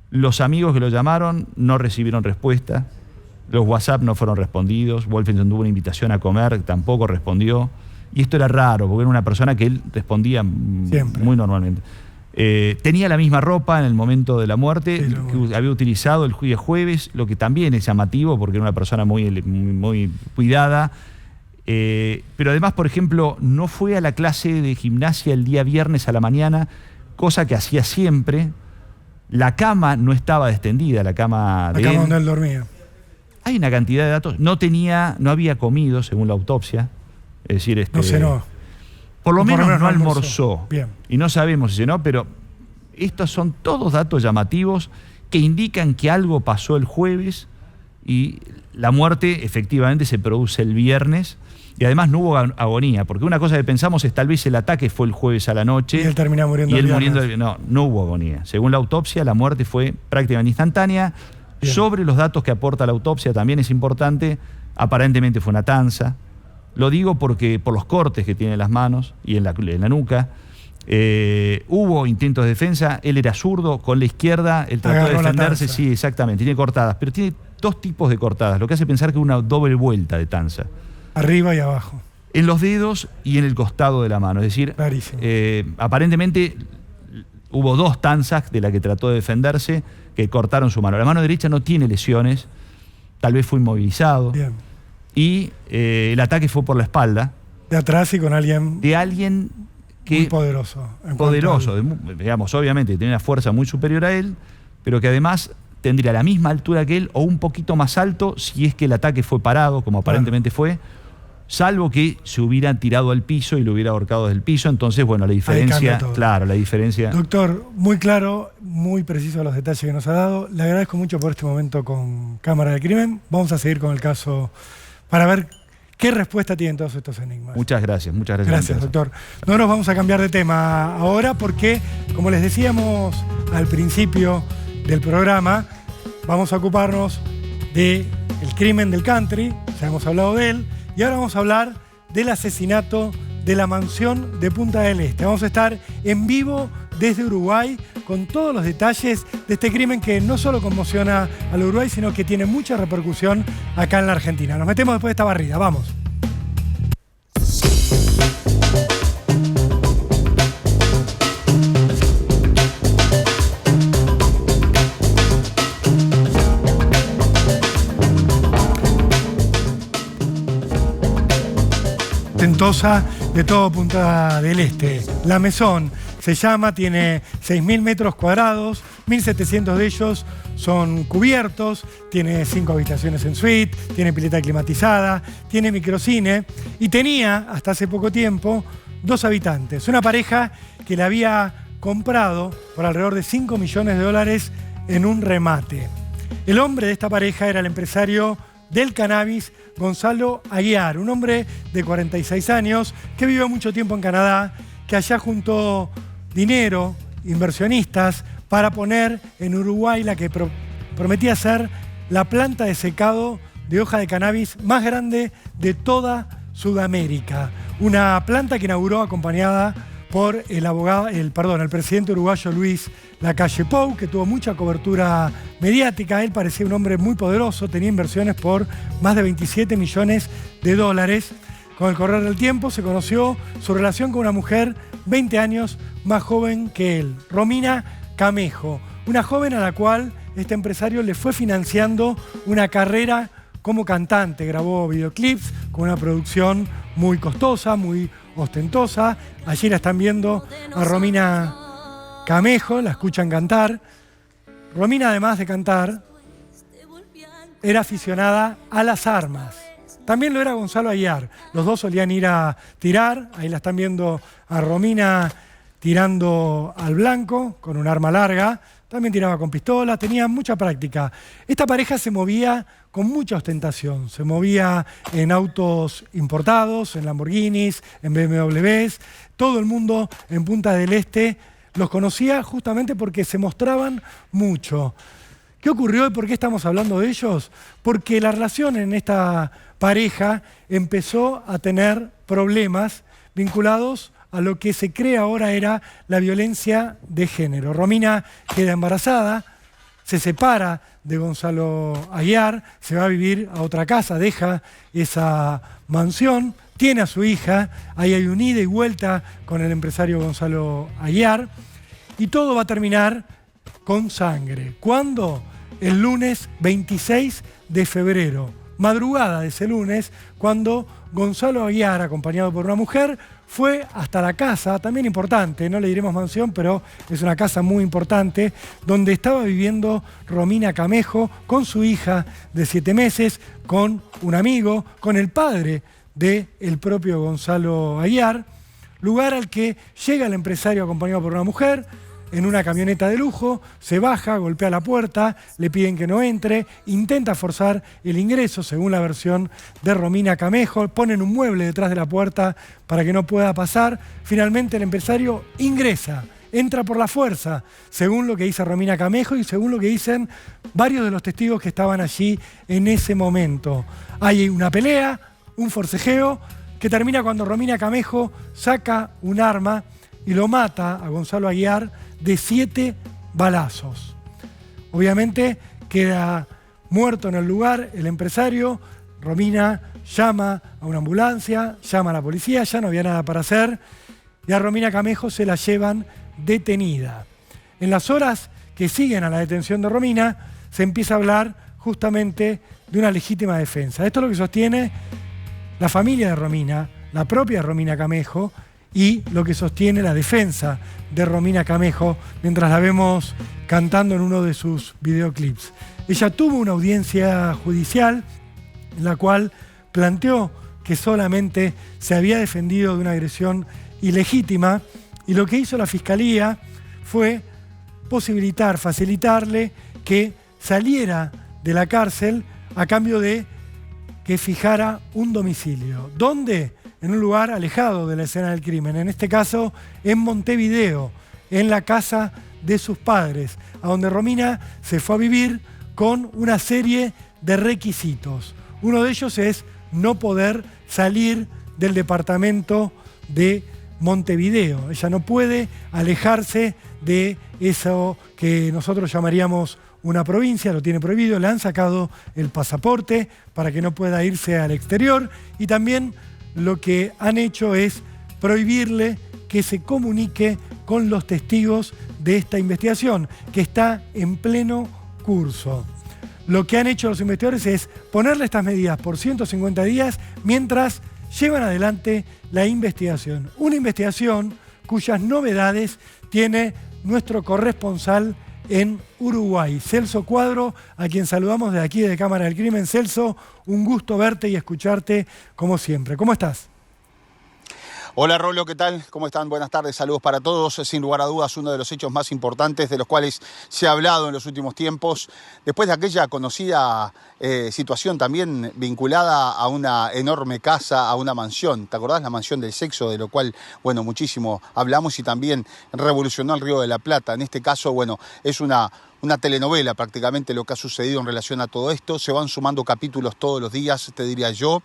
los amigos que lo llamaron no recibieron respuesta, los WhatsApp no fueron respondidos, Wolfenson tuvo una invitación a comer, tampoco respondió, y esto era raro, porque era una persona que él respondía siempre, muy normalmente. Tenía la misma ropa en el momento de la muerte, sí, que había utilizado el día jueves, lo que también es llamativo porque era una persona muy cuidada. Pero además, por ejemplo, no fue a la clase de gimnasia el día viernes a la mañana, cosa que hacía siempre. La cama no estaba extendida, la cama de él. donde él dormía. Hay una cantidad de datos. No había comido, según la autopsia. Es decir, no cenó. Por lo menos no almorzó. Bien. Y no sabemos si cenó, pero estos son todos datos llamativos que indican que algo pasó el jueves y la muerte efectivamente se produce el viernes. Y además no hubo agonía, porque una cosa que pensamos es tal vez el ataque fue el jueves a la noche. Y él termina muriendo el viernes. No hubo agonía. Según la autopsia, la muerte fue prácticamente instantánea. Bien. Sobre los datos que aporta la autopsia también es importante, aparentemente fue una tanza. Lo digo porque por los cortes que tiene en las manos y en la nuca. Hubo intentos de defensa, él era zurdo, con la izquierda, él trató de defenderse, sí, exactamente, tiene cortadas, pero tiene dos tipos de cortadas, lo que hace pensar que es una doble vuelta de tanza. Arriba y abajo. En los dedos y en el costado de la mano, es decir, aparentemente hubo dos tanzas de la que trató de defenderse que cortaron su mano. La mano derecha no tiene lesiones, tal vez fue inmovilizado. Bien. Y el ataque fue por la espalda. De atrás y con alguien... De alguien que... Muy poderoso. Digamos, obviamente, tiene una fuerza muy superior a él, pero que además tendría la misma altura que él o un poquito más alto si es que el ataque fue parado, como aparentemente fue, salvo que se hubiera tirado al piso y lo hubiera ahorcado desde el piso. Entonces, bueno, la diferencia... Claro, la diferencia... Doctor, muy claro, muy preciso los detalles que nos ha dado. Le agradezco mucho por este momento con Cámara del Crimen. Vamos a seguir con el caso para ver ¿Qué respuesta tienen todos estos enigmas? Muchas gracias. Gracias, doctor. No nos vamos a cambiar de tema ahora porque, como les decíamos al principio del programa, vamos a ocuparnos del crimen del country, ya hemos hablado de él, y ahora vamos a hablar del asesinato de la mansión de Punta del Este. Vamos a estar en vivo desde Uruguay con todos los detalles de este crimen que no solo conmociona al Uruguay, sino que tiene mucha repercusión acá en la Argentina. Nos metemos después de esta barrida, vamos. Ostentosa de todo Punta del Este. La Maison se llama, tiene 6.000 metros cuadrados, 1.700 de ellos son cubiertos, tiene 5 habitaciones en suite, tiene pileta climatizada, tiene microcine y tenía, hasta hace poco tiempo, 2 habitantes. Una pareja que la había comprado por alrededor de 5 millones de dólares en un remate. El hombre de esta pareja era el empresario del cannabis, Gonzalo Aguiar, un hombre de 46 años que vivió mucho tiempo en Canadá, que allá juntó dinero, inversionistas, para poner en Uruguay la que prometía ser la planta de secado de hoja de cannabis más grande de toda Sudamérica. Una planta que inauguró acompañada por el presidente uruguayo Luis Lacalle Pou, que tuvo mucha cobertura mediática. Él parecía un hombre muy poderoso, tenía inversiones por más de 27 millones de dólares. Con el correr del tiempo se conoció su relación con una mujer 20 años más joven que él, Romina Camejo, una joven a la cual este empresario le fue financiando una carrera como cantante. Grabó videoclips con una producción muy costosa, muy ostentosa. Allí la están viendo a Romina Camejo, la escuchan cantar. Romina, además de cantar, era aficionada a las armas. También lo era Gonzalo Aguiar. Los dos solían ir a tirar. Ahí la están viendo a Romina tirando al blanco con un arma larga. También tiraba con pistola, tenía mucha práctica. Esta pareja se movía con mucha ostentación. Se movía en autos importados, en Lamborghinis, en BMWs. Todo el mundo en Punta del Este los conocía justamente porque se mostraban mucho. ¿Qué ocurrió y por qué estamos hablando de ellos? Porque la relación en esta pareja empezó a tener problemas vinculados a lo que se cree ahora era la violencia de género. Romina queda embarazada, se separa de Gonzalo Aguiar, se va a vivir a otra casa, deja esa mansión, tiene a su hija, ahí hay un ida y vuelta con el empresario Gonzalo Aguiar, y todo va a terminar con sangre. ¿Cuándo? El lunes 26 de febrero, madrugada de ese lunes, cuando Gonzalo Aguiar, acompañado por una mujer, fue hasta la casa, también importante, no le diremos mansión, pero es una casa muy importante, donde estaba viviendo Romina Camejo con su hija de 7 meses, con un amigo, con el padre del propio Gonzalo Aguiar, lugar al que llega el empresario acompañado por una mujer, en una camioneta de lujo, se baja, golpea la puerta, le piden que no entre, intenta forzar el ingreso, según la versión de Romina Camejo, ponen un mueble detrás de la puerta para que no pueda pasar. Finalmente el empresario ingresa, entra por la fuerza, según lo que dice Romina Camejo y según lo que dicen varios de los testigos que estaban allí en ese momento. Hay una pelea, un forcejeo, que termina cuando Romina Camejo saca un arma y lo mata a Gonzalo Aguiar de 7 balazos. Obviamente queda muerto en el lugar el empresario. Romina llama a una ambulancia, llama a la policía, ya no había nada para hacer, y a Romina Camejo se la llevan detenida. En las horas que siguen a la detención de Romina, se empieza a hablar justamente de una legítima defensa. Esto es lo que sostiene la familia de Romina, la propia Romina Camejo, y lo que sostiene la defensa de Romina Camejo mientras la vemos cantando en uno de sus videoclips. Ella tuvo una audiencia judicial en la cual planteó que solamente se había defendido de una agresión ilegítima, y lo que hizo la Fiscalía fue facilitarle que saliera de la cárcel a cambio de que fijara un domicilio. ¿Dónde? En un lugar alejado de la escena del crimen, en este caso en Montevideo, en la casa de sus padres, a donde Romina se fue a vivir con una serie de requisitos. Uno de ellos es no poder salir del departamento de Montevideo. Ella no puede alejarse de eso que nosotros llamaríamos una provincia, lo tiene prohibido, le han sacado el pasaporte para que no pueda irse al exterior y también lo que han hecho es prohibirle que se comunique con los testigos de esta investigación, que está en pleno curso. Lo que han hecho los investigadores es ponerle estas medidas por 150 días mientras llevan adelante la investigación. Una investigación cuyas novedades tiene nuestro corresponsal en Uruguay, Celso Cuadro, a quien saludamos desde aquí, de Cámara del Crimen. Celso, un gusto verte y escucharte como siempre. ¿Cómo estás? Hola Rolo, ¿qué tal? ¿Cómo están? Buenas tardes, saludos para todos. Sin lugar a dudas, uno de los hechos más importantes de los cuales se ha hablado en los últimos tiempos, después de aquella conocida situación también vinculada a una enorme casa, a una mansión. ¿Te acordás? La mansión del sexo, de lo cual, bueno, muchísimo hablamos y también revolucionó el Río de la Plata. En este caso, bueno, es una telenovela prácticamente lo que ha sucedido en relación a todo esto. Se van sumando capítulos todos los días, te diría yo.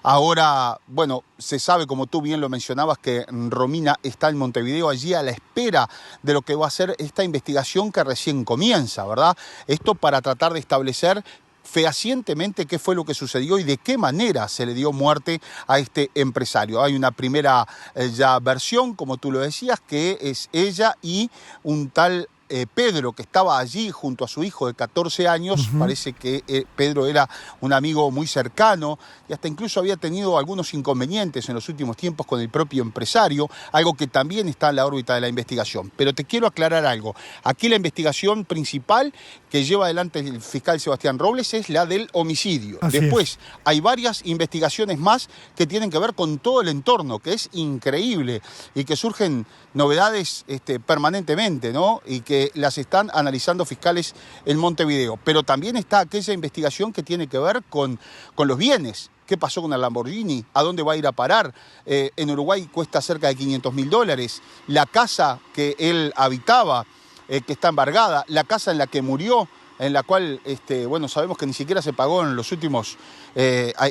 Ahora, bueno, se sabe, como tú bien lo mencionabas, que Romina está en Montevideo, allí a la espera de lo que va a ser esta investigación que recién comienza, ¿verdad? Esto para tratar de establecer fehacientemente qué fue lo que sucedió y de qué manera se le dio muerte a este empresario. Hay una primera ya versión, como tú lo decías, que es ella y un tal Pedro, que estaba allí junto a su hijo de 14 años. Parece que Pedro era un amigo muy cercano y hasta incluso había tenido algunos inconvenientes en los últimos tiempos con el propio empresario, algo que también está en la órbita de la investigación. Pero te quiero aclarar algo. Aquí la investigación principal que lleva adelante el fiscal Sebastián Robles es la del homicidio. Después hay varias investigaciones más que tienen que ver con todo el entorno, que es increíble y que surgen novedades permanentemente, ¿no? Y que las están analizando fiscales en Montevideo. Pero también está aquella investigación que tiene que ver con los bienes. ¿Qué pasó con el Lamborghini? ¿A dónde va a ir a parar? En Uruguay cuesta cerca de $500.000. La casa que él habitaba, que está embargada, la casa en la que murió, en la cual, bueno, sabemos que ni siquiera se pagó en los últimos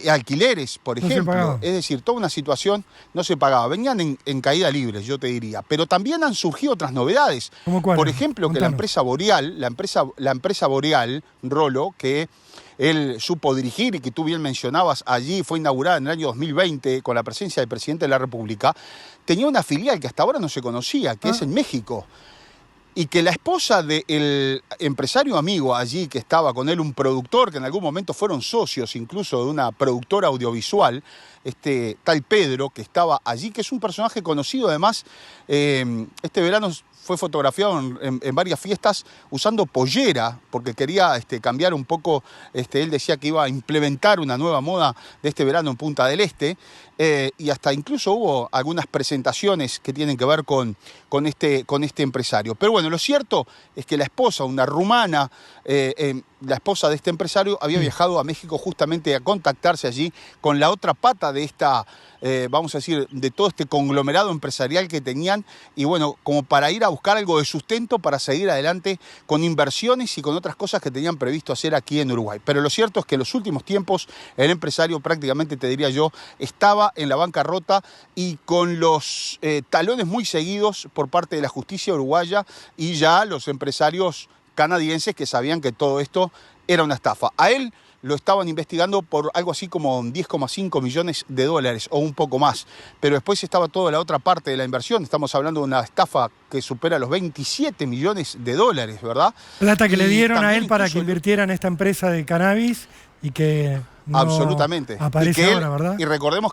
alquileres, por ejemplo. Es decir, toda una situación no se pagaba. Venían en caída libre, yo te diría. Pero también han surgido otras novedades. ¿Cómo cuál? Por ejemplo, que la empresa Boreal, Rolo, que él supo dirigir y que tú bien mencionabas, allí fue inaugurada en el año 2020 con la presencia del presidente de la República, tenía una filial que hasta ahora no se conocía, que es en México. Y que la esposa del empresario amigo allí, que estaba con él, un productor, que en algún momento fueron socios incluso de una productora audiovisual, tal Pedro, que estaba allí, que es un personaje conocido además, este verano fue fotografiado en varias fiestas usando pollera, porque quería cambiar un poco, él decía que iba a implementar una nueva moda de este verano en Punta del Este, y hasta incluso hubo algunas presentaciones que tienen que ver con este empresario. Pero bueno, lo cierto es que la esposa, una rumana, la esposa de este empresario, había viajado a México justamente a contactarse allí con la otra pata de esta, vamos a decir, de todo este conglomerado empresarial que tenían, y bueno, como para ir a buscar algo de sustento para seguir adelante con inversiones y con otras cosas que tenían previsto hacer aquí en Uruguay. Pero lo cierto es que en los últimos tiempos el empresario prácticamente, te diría yo, estaba en la bancarrota y con los talones muy seguidos por parte de la justicia uruguaya y ya los empresarios canadienses que sabían que todo esto era una estafa. A él lo estaban investigando por algo así como $10,5 millones o un poco más. Pero después estaba toda la otra parte de la inversión. Estamos hablando de una estafa que supera los $27 millones, ¿verdad? Plata que le dieron a él para que invirtiera en esta empresa de cannabis y que no absolutamente aparece ahora, ¿verdad? Y recordemos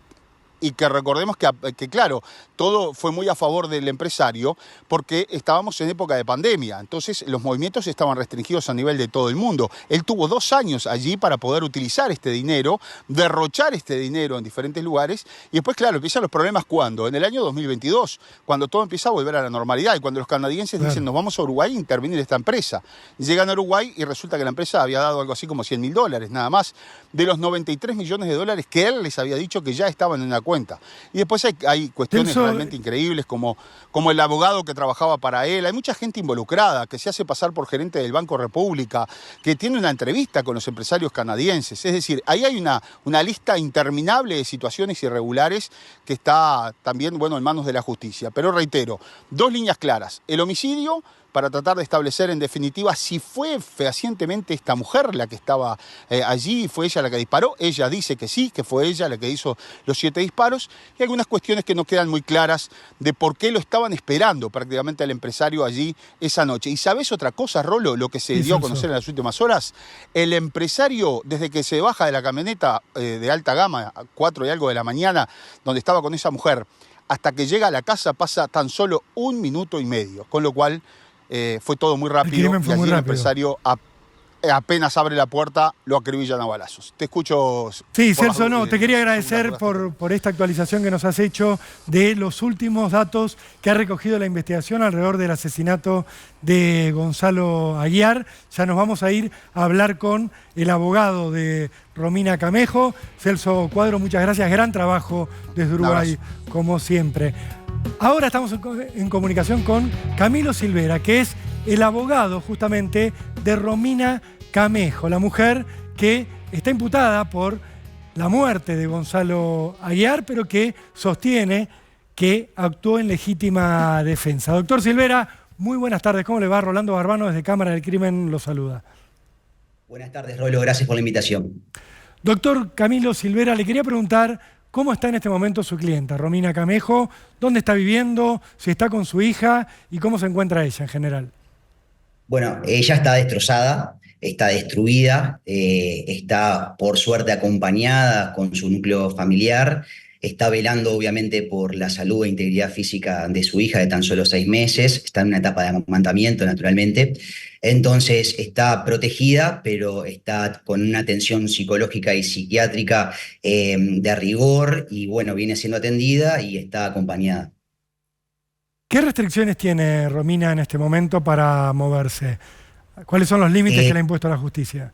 y que recordemos que, claro, todo fue muy a favor del empresario porque estábamos en época de pandemia, entonces los movimientos estaban restringidos a nivel de todo el mundo. Él tuvo 2 años allí para poder utilizar este dinero, derrochar este dinero en diferentes lugares y después, claro, empiezan los problemas ¿cuándo? En el año 2022, cuando todo empieza a volver a la normalidad y cuando los canadienses dicen nos vamos a Uruguay a intervenir esta empresa. Llegan a Uruguay y resulta que la empresa había dado algo así como $100.000, nada más, de los 93 millones de dólares que él les había dicho que ya estaban en la cuenta. Y después hay cuestiones realmente increíbles como el abogado que trabajaba para él. Hay mucha gente involucrada que se hace pasar por gerente del Banco República, que tiene una entrevista con los empresarios canadienses. Es decir, ahí hay una lista interminable de situaciones irregulares que está también, bueno, en manos de la justicia. Pero reitero, 2 líneas claras. El homicidio, para tratar de establecer en definitiva si fue fehacientemente esta mujer la que estaba allí, fue ella la que disparó. Ella dice que sí, que fue ella la que hizo los 7 disparos. Y algunas cuestiones que no quedan muy claras de por qué lo estaban esperando prácticamente al empresario allí esa noche. ¿Y sabes otra cosa, Rolo? Lo que se dio a conocer en las últimas horas. El empresario, desde que se baja de la camioneta de alta gama, a 4 y algo de la mañana, donde estaba con esa mujer, hasta que llega a la casa pasa tan solo 1 minuto y medio. Con lo cual fue todo muy rápido y allí el empresario apenas abre la puerta, lo acribillan a balazos. Te escucho. Sí, Celso, no, te quería agradecer por esta actualización que nos has hecho de los últimos datos que ha recogido la investigación alrededor del asesinato de Gonzalo Aguiar. Ya nos vamos a ir a hablar con el abogado de Romina Camejo. Celso Cuadro, muchas gracias. Gran trabajo desde Uruguay, como siempre. Ahora estamos en comunicación con Camilo Silvera, que es el abogado justamente de Romina Camejo, la mujer que está imputada por la muerte de Gonzalo Aguiar, pero que sostiene que actuó en legítima defensa. Doctor Silvera, muy buenas tardes. ¿Cómo le va? Rolando Barbano desde Cámara del Crimen lo saluda. Buenas tardes, Rolo. Gracias por la invitación. Doctor Camilo Silvera, le quería preguntar cómo está en este momento su clienta, Romina Camejo, dónde está viviendo, si está con su hija y cómo se encuentra ella en general. Bueno, ella está destrozada, está destruida, está por suerte acompañada con su núcleo familiar, está velando obviamente por la salud e integridad física de su hija de tan solo 6 meses, está en una etapa de amamantamiento naturalmente, entonces está protegida, pero está con una atención psicológica y psiquiátrica de rigor y bueno, viene siendo atendida y está acompañada. ¿Qué restricciones tiene Romina en este momento para moverse? ¿Cuáles son los límites que le ha impuesto la justicia?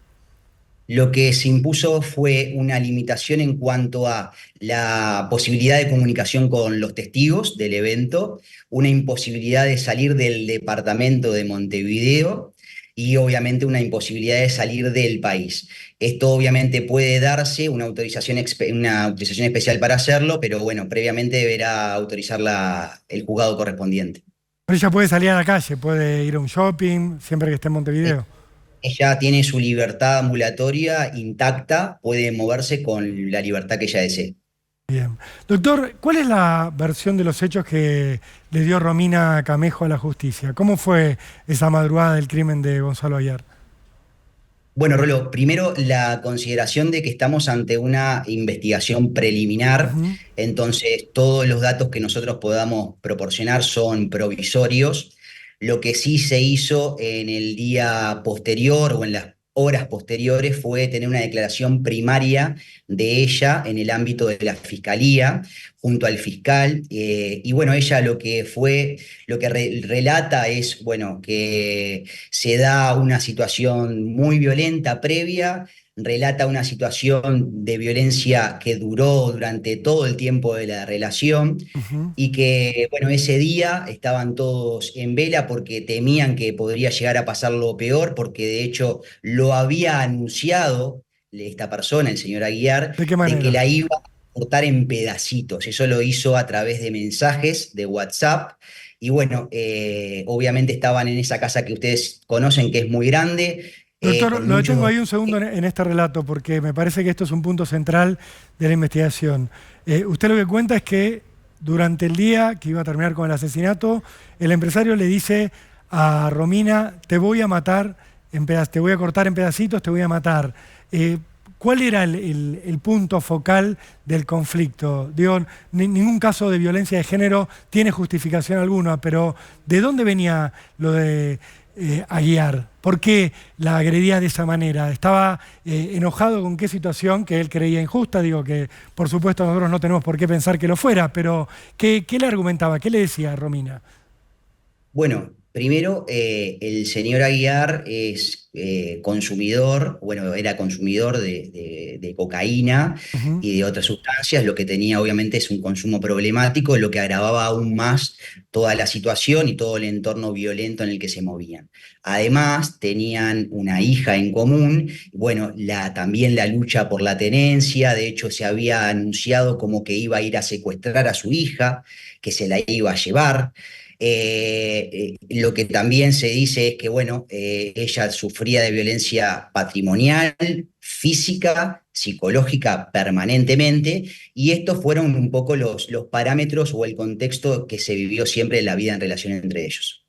Lo que se impuso fue una limitación en cuanto a la posibilidad de comunicación con los testigos del evento, una imposibilidad de salir del departamento de Montevideo y obviamente una imposibilidad de salir del país. Esto obviamente puede darse, una autorización especial para hacerlo, pero bueno, previamente deberá autorizar el juzgado correspondiente. Pero ella puede salir a la calle, puede ir a un shopping, siempre que esté en Montevideo. Ella tiene su libertad ambulatoria intacta, puede moverse con la libertad que ella desee. Bien. Doctor, ¿cuál es la versión de los hechos que le dio Romina Camejo a la justicia? ¿Cómo fue esa madrugada del crimen de Gonzalo Aguiar? Bueno, Rolo, primero la consideración de que estamos ante una investigación preliminar, entonces todos los datos que nosotros podamos proporcionar son provisorios. Lo que sí se hizo en el día posterior o en las horas posteriores fue tener una declaración primaria de ella en el ámbito de la fiscalía, junto al fiscal, y bueno, ella lo que relata es, bueno, que se da una situación muy violenta previa, relata una situación de violencia que duró durante todo el tiempo de la relación y que, bueno, ese día estaban todos en vela porque temían que podría llegar a pasar lo peor, porque de hecho lo había anunciado esta persona, el señor Aguiar, ¿De qué manera? De que la iba a cortar en pedacitos. Eso lo hizo a través de mensajes de WhatsApp. Y bueno, obviamente estaban en esa casa que ustedes conocen, que es muy grande. Doctor, lo detengo ahí un segundo en este relato, porque me parece que esto es un punto central de la investigación. Usted lo que cuenta es que durante el día que iba a terminar con el asesinato, el empresario le dice a Romina, te voy a matar, te voy a cortar en pedacitos, te voy a matar. ¿cuál era el punto focal del conflicto? Digo, ningún caso de violencia de género tiene justificación alguna, pero ¿de dónde venía lo de Aguiar? ¿Por qué la agredía de esa manera? ¿Estaba enojado con qué situación que él creía injusta? Digo que, por supuesto, nosotros no tenemos por qué pensar que lo fuera, pero ¿qué le argumentaba? ¿Qué le decía a Romina? Bueno, primero, el señor Aguiar es consumidor, bueno, era consumidor de cocaína Ujú. y de otras sustancias, lo que tenía obviamente es un consumo problemático, lo que agravaba aún más toda la situación y todo el entorno violento en el que se movían. Además, tenían una hija en común, bueno, también la lucha por la tenencia, de hecho se había anunciado como que iba a ir a secuestrar a su hija, que se la iba a llevar. Lo que también se dice es que, bueno, ella sufría de violencia patrimonial, física, psicológica permanentemente, y estos fueron un poco los parámetros o el contexto que se vivió siempre en la vida en relación entre ellos.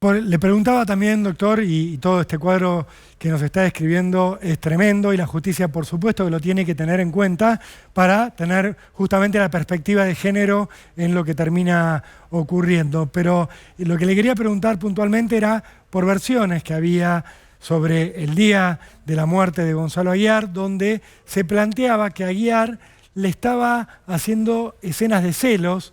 Le preguntaba también, doctor, y todo este cuadro que nos está describiendo es tremendo y la justicia, por supuesto, que lo tiene que tener en cuenta para tener justamente la perspectiva de género en lo que termina ocurriendo. Pero lo que le quería preguntar puntualmente era por versiones que había sobre el día de la muerte de Gonzalo Aguiar, donde se planteaba que Aguiar le estaba haciendo escenas de celos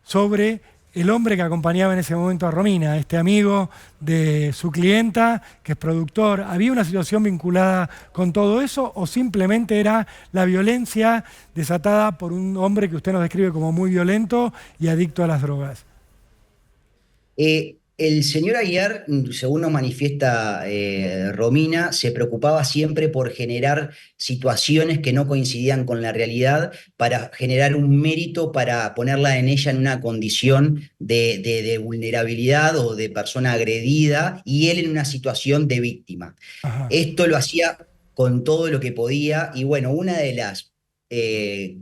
sobre el hombre que acompañaba en ese momento a Romina, este amigo de su clienta, que es productor. ¿Había una situación vinculada con todo eso o simplemente era la violencia desatada por un hombre que usted nos describe como muy violento y adicto a las drogas? El señor Aguiar, según nos manifiesta Romina, se preocupaba siempre por generar situaciones que no coincidían con la realidad para generar un mérito, para ponerla en ella en una condición de vulnerabilidad o de persona agredida y él en una situación de víctima. Ajá. Esto lo hacía con todo lo que podía y bueno, una de las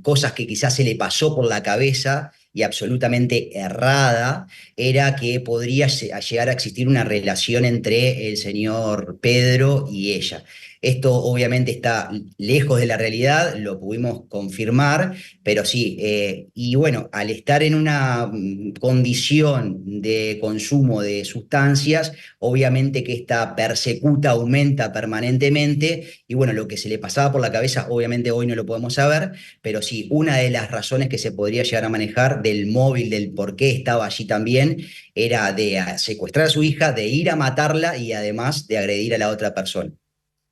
cosas que quizás se le pasó por la cabeza y absolutamente errada, era que podría llegar a existir una relación entre el señor Pedro y ella. Esto obviamente está lejos de la realidad, lo pudimos confirmar, pero sí, y bueno, al estar en una condición de consumo de sustancias, obviamente que esta persecuta aumenta permanentemente, y bueno, lo que se le pasaba por la cabeza, obviamente hoy no lo podemos saber, pero sí, una de las razones que se podría llegar a manejar del móvil, del por qué estaba allí también, era de secuestrar a su hija, de ir a matarla y además de agredir a la otra persona.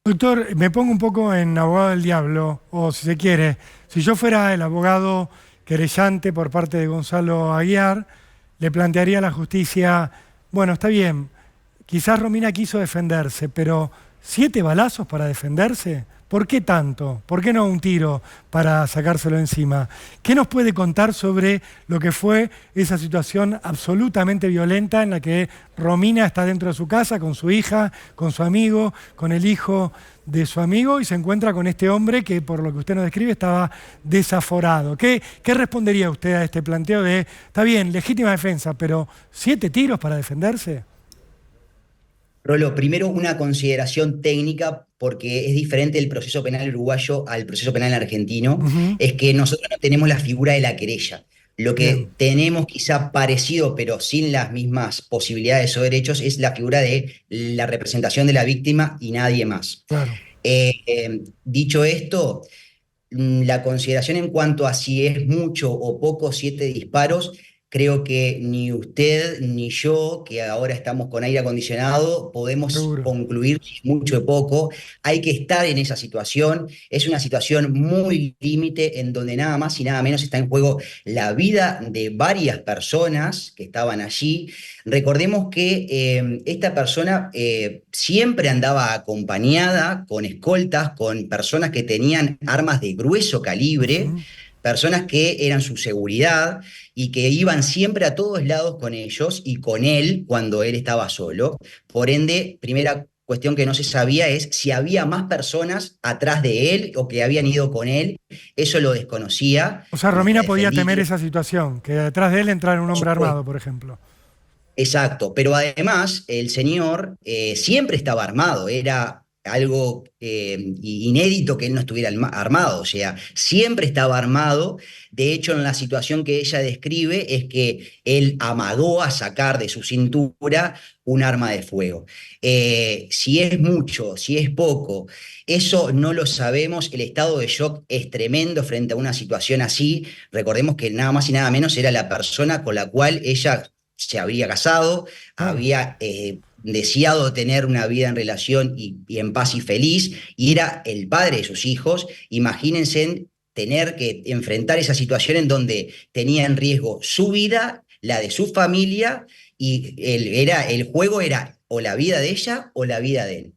Doctor, me pongo un poco en abogado del diablo, o si se quiere, si yo fuera el abogado querellante por parte de Gonzalo Aguiar, le plantearía a la justicia, bueno, está bien, quizás Romina quiso defenderse, pero 7 balazos para defenderse, ¿por qué tanto? ¿Por qué no un tiro para sacárselo encima? ¿Qué nos puede contar sobre lo que fue esa situación absolutamente violenta en la que Romina está dentro de su casa con su hija, con su amigo, con el hijo de su amigo y se encuentra con este hombre que, por lo que usted nos describe, estaba desaforado? ¿Qué respondería usted a este planteo de, está bien, legítima defensa, pero 7 tiros para defenderse? Rolo, primero una consideración técnica, porque es diferente el proceso penal uruguayo al proceso penal argentino, Ujú. es que nosotros no tenemos la figura de la querella. Lo que Bien, tenemos quizá parecido, pero sin las mismas posibilidades o derechos, es la figura de la representación de la víctima y nadie más. claro. Dicho esto, la consideración en cuanto a si es mucho o poco 7 disparos, creo que ni usted ni yo, que ahora estamos con aire acondicionado, podemos Seguro. concluir si es mucho o poco. Hay que estar en esa situación. Es una situación muy límite en donde nada más y nada menos está en juego la vida de varias personas que estaban allí. Recordemos que esta persona siempre andaba acompañada con escoltas, con personas que tenían armas de grueso calibre, Ujú. personas que eran su seguridad y que iban siempre a todos lados con ellos y con él cuando él estaba solo. Por ende, primera cuestión que no se sabía es si había más personas atrás de él o que habían ido con él. Eso lo desconocía. O sea, Nuestra Romina podía temer defendible, esa situación, que detrás de él entrara un por hombre armado, supuesto. por ejemplo. Exacto, pero además el señor siempre estaba armado, era algo inédito que él no estuviera armado, o sea, siempre estaba armado. De hecho, en la situación que ella describe es que él amagó a sacar de su cintura un arma de fuego. Si es mucho, si es poco, eso no lo sabemos. El estado de shock es tremendo frente a una situación así. Recordemos que nada más y nada menos era la persona con la cual ella se habría casado, había deseado tener una vida en relación y en paz y feliz, y era el padre de sus hijos. Imagínense tener que enfrentar esa situación en donde tenía en riesgo su vida, la de su familia, y el juego era o la vida de ella o la vida de él.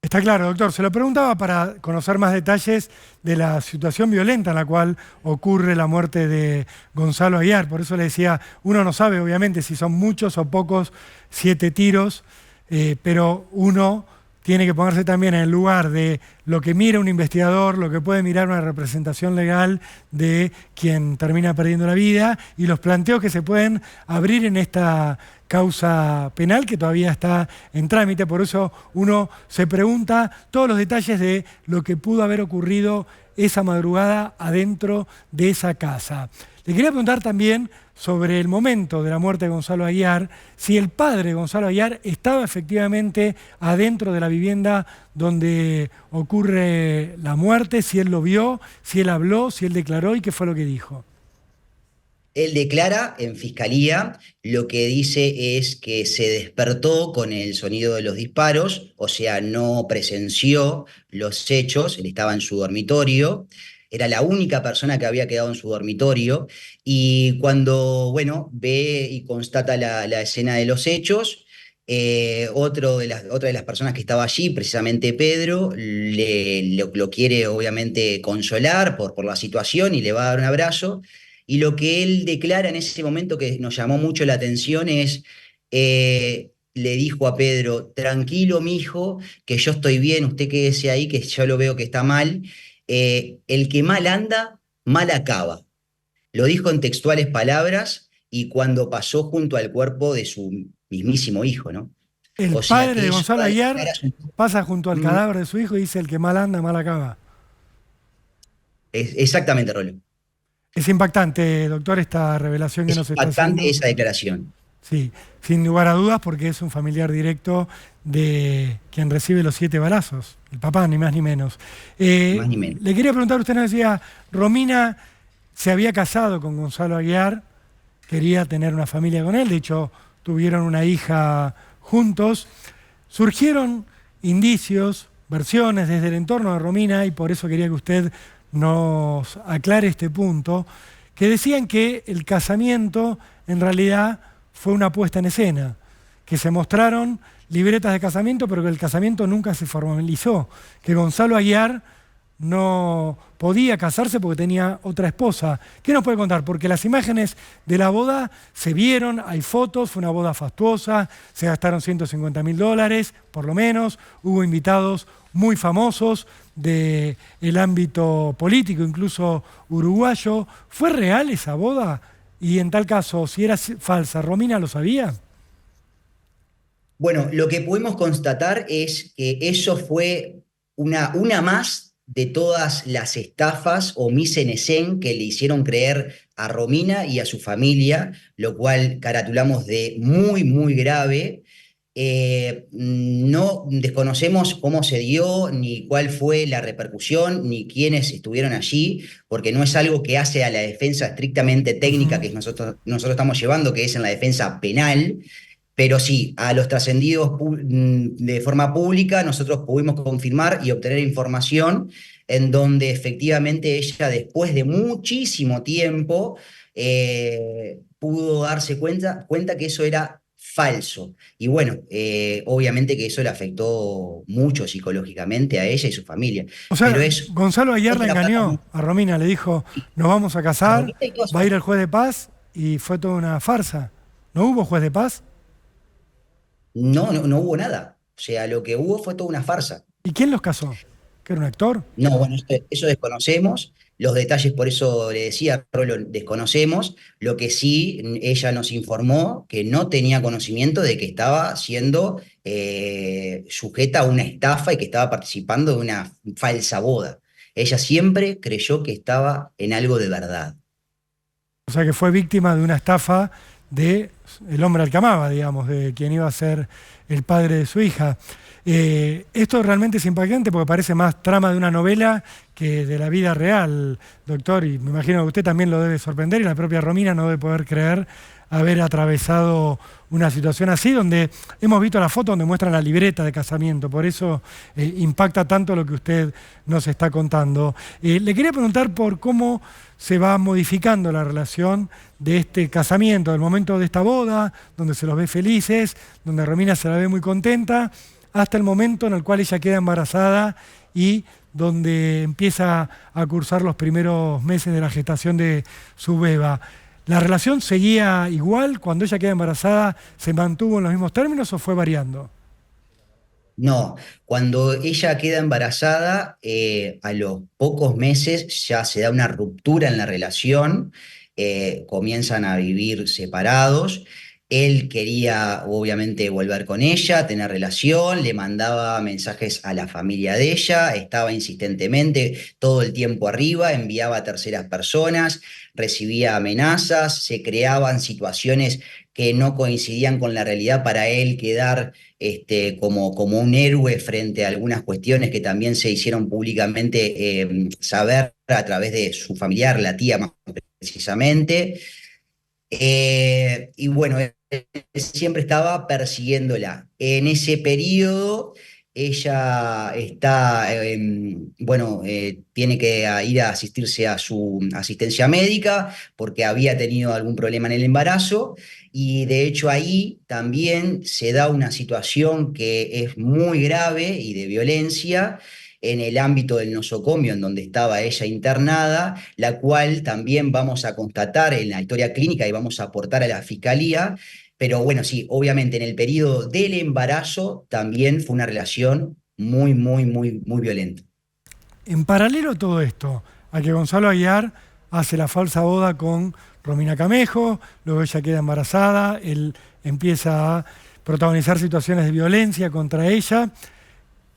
Está claro, doctor. Se lo preguntaba para conocer más detalles de la situación violenta en la cual ocurre la muerte de Gonzalo Aguiar. Por eso le decía, uno no sabe obviamente si son muchos o pocos 7 tiros, pero uno tiene que ponerse también en el lugar de lo que mira un investigador, lo que puede mirar una representación legal de quien termina perdiendo la vida y los planteos que se pueden abrir en esta causa penal que todavía está en trámite. Por eso uno se pregunta todos los detalles de lo que pudo haber ocurrido esa madrugada adentro de esa casa. Le quería preguntar también sobre el momento de la muerte de Gonzalo Aguiar, si el padre de Gonzalo Aguiar estaba efectivamente adentro de la vivienda donde ocurre la muerte, si él lo vio, si él habló, si él declaró y qué fue lo que dijo. Él declara en fiscalía, lo que dice es que se despertó con el sonido de los disparos, o sea, no presenció los hechos, él estaba en su dormitorio, era la única persona que había quedado en su dormitorio, y cuando, bueno, ve y constata la escena de los hechos, otra de las personas que estaba allí, precisamente Pedro, lo quiere obviamente consolar por la situación y le va a dar un abrazo. Y lo que él declara en ese momento que nos llamó mucho la atención es, le dijo a Pedro, tranquilo mijo, que yo estoy bien, usted quédese ahí, que yo lo veo que está mal. El que mal anda, mal acaba. Lo dijo en textuales palabras y cuando pasó junto al cuerpo de su mismísimo hijo, ¿no? El O sea, padre de Gonzalo Aguiar pasa junto al cadáver de su hijo y dice, el que mal anda, mal acaba. Exactamente, Rolo. Es impactante, doctor, esta revelación que nos está haciendo. Es impactante esa declaración. Sí, sin lugar a dudas, porque es un familiar directo de quien recibe los 7 balazos, el papá, ni más ni menos. Más ni menos. Le quería preguntar, usted nos decía, Romina se había casado con Gonzalo Aguiar, quería tener una familia con él, de hecho tuvieron una hija juntos. Surgieron indicios, versiones desde el entorno de Romina, y por eso quería que usted nos aclare este punto, que decían que el casamiento en realidad fue una puesta en escena, que se mostraron libretas de casamiento, pero que el casamiento nunca se formalizó, que Gonzalo Aguiar no podía casarse porque tenía otra esposa. ¿Qué nos puede contar? Porque las imágenes de la boda se vieron, hay fotos, fue una boda fastuosa, se gastaron $150.000, por lo menos, hubo invitados muy famosos del ámbito político, incluso uruguayo. ¿Fue real esa boda? Y en tal caso, si era falsa, ¿Romina lo sabía? Bueno, lo que pudimos constatar es que eso fue una más de todas las estafas o mise en scène que le hicieron creer a Romina y a su familia, lo cual caratulamos de muy, muy grave. No desconocemos cómo se dio, ni cuál fue la repercusión, ni quiénes estuvieron allí, porque no es algo que hace a la defensa estrictamente técnica que nosotros estamos llevando, que es en la defensa penal. Pero sí, a los trascendidos de forma pública nosotros pudimos confirmar y obtener información en donde efectivamente ella, después de muchísimo tiempo, pudo darse cuenta que eso era falso. Y bueno, obviamente que eso le afectó mucho psicológicamente a ella y su familia. O sea, pero es Gonzalo Aguiar la engañó a Romina, le dijo, nos vamos a casar, va a ir el juez de paz, y fue toda una farsa. ¿No hubo juez de paz? No hubo nada. O sea, lo que hubo fue toda una farsa. ¿Y quién los casó? ¿Que era un actor? No, bueno, eso desconocemos. Los detalles, por eso le decía, Rolo, desconocemos. Lo que sí, ella nos informó que no tenía conocimiento de que estaba siendo sujeta a una estafa y que estaba participando de una falsa boda. Ella siempre creyó que estaba en algo de verdad. O sea que fue víctima de una estafa de el hombre al que amaba, digamos, de quien iba a ser el padre de su hija. Esto realmente es impactante porque parece más trama de una novela que de la vida real, doctor, y me imagino que usted también lo debe sorprender y la propia Romina no debe poder creer haber atravesado una situación así, donde hemos visto la foto donde muestran la libreta de casamiento, por eso impacta tanto lo que usted nos está contando. Le quería preguntar por cómo se va modificando la relación de este casamiento, del momento de esta boda, donde se los ve felices, donde Romina se la ve muy contenta, hasta el momento en el cual ella queda embarazada y donde empieza a cursar los primeros meses de la gestación de su beba. ¿La relación seguía igual cuando ella queda embarazada? ¿Se mantuvo en los mismos términos o fue variando? No, cuando ella queda embarazada, a los pocos meses ya se da una ruptura en la relación, comienzan a vivir separados. Él quería obviamente volver con ella, tener relación, le mandaba mensajes a la familia de ella, estaba insistentemente todo el tiempo arriba, enviaba a terceras personas, recibía amenazas, se creaban situaciones que no coincidían con la realidad para él quedar como un héroe frente a algunas cuestiones que también se hicieron públicamente saber a través de su familiar, la tía más precisamente. Y bueno, él siempre estaba persiguiéndola. En ese periodo, ella está, bueno, tiene que ir a asistirse a su asistencia médica porque había tenido algún problema en el embarazo y de hecho ahí también se da una situación que es muy grave y de violencia en el ámbito del nosocomio, en donde estaba ella internada, la cual también vamos a constatar en la historia clínica y vamos a aportar a la fiscalía. Pero bueno, sí, obviamente en el periodo del embarazo también fue una relación muy, muy, muy, muy violenta. En paralelo a todo esto, a que Gonzalo Aguiar hace la falsa boda con Romina Camejo, luego ella queda embarazada, él empieza a protagonizar situaciones de violencia contra ella.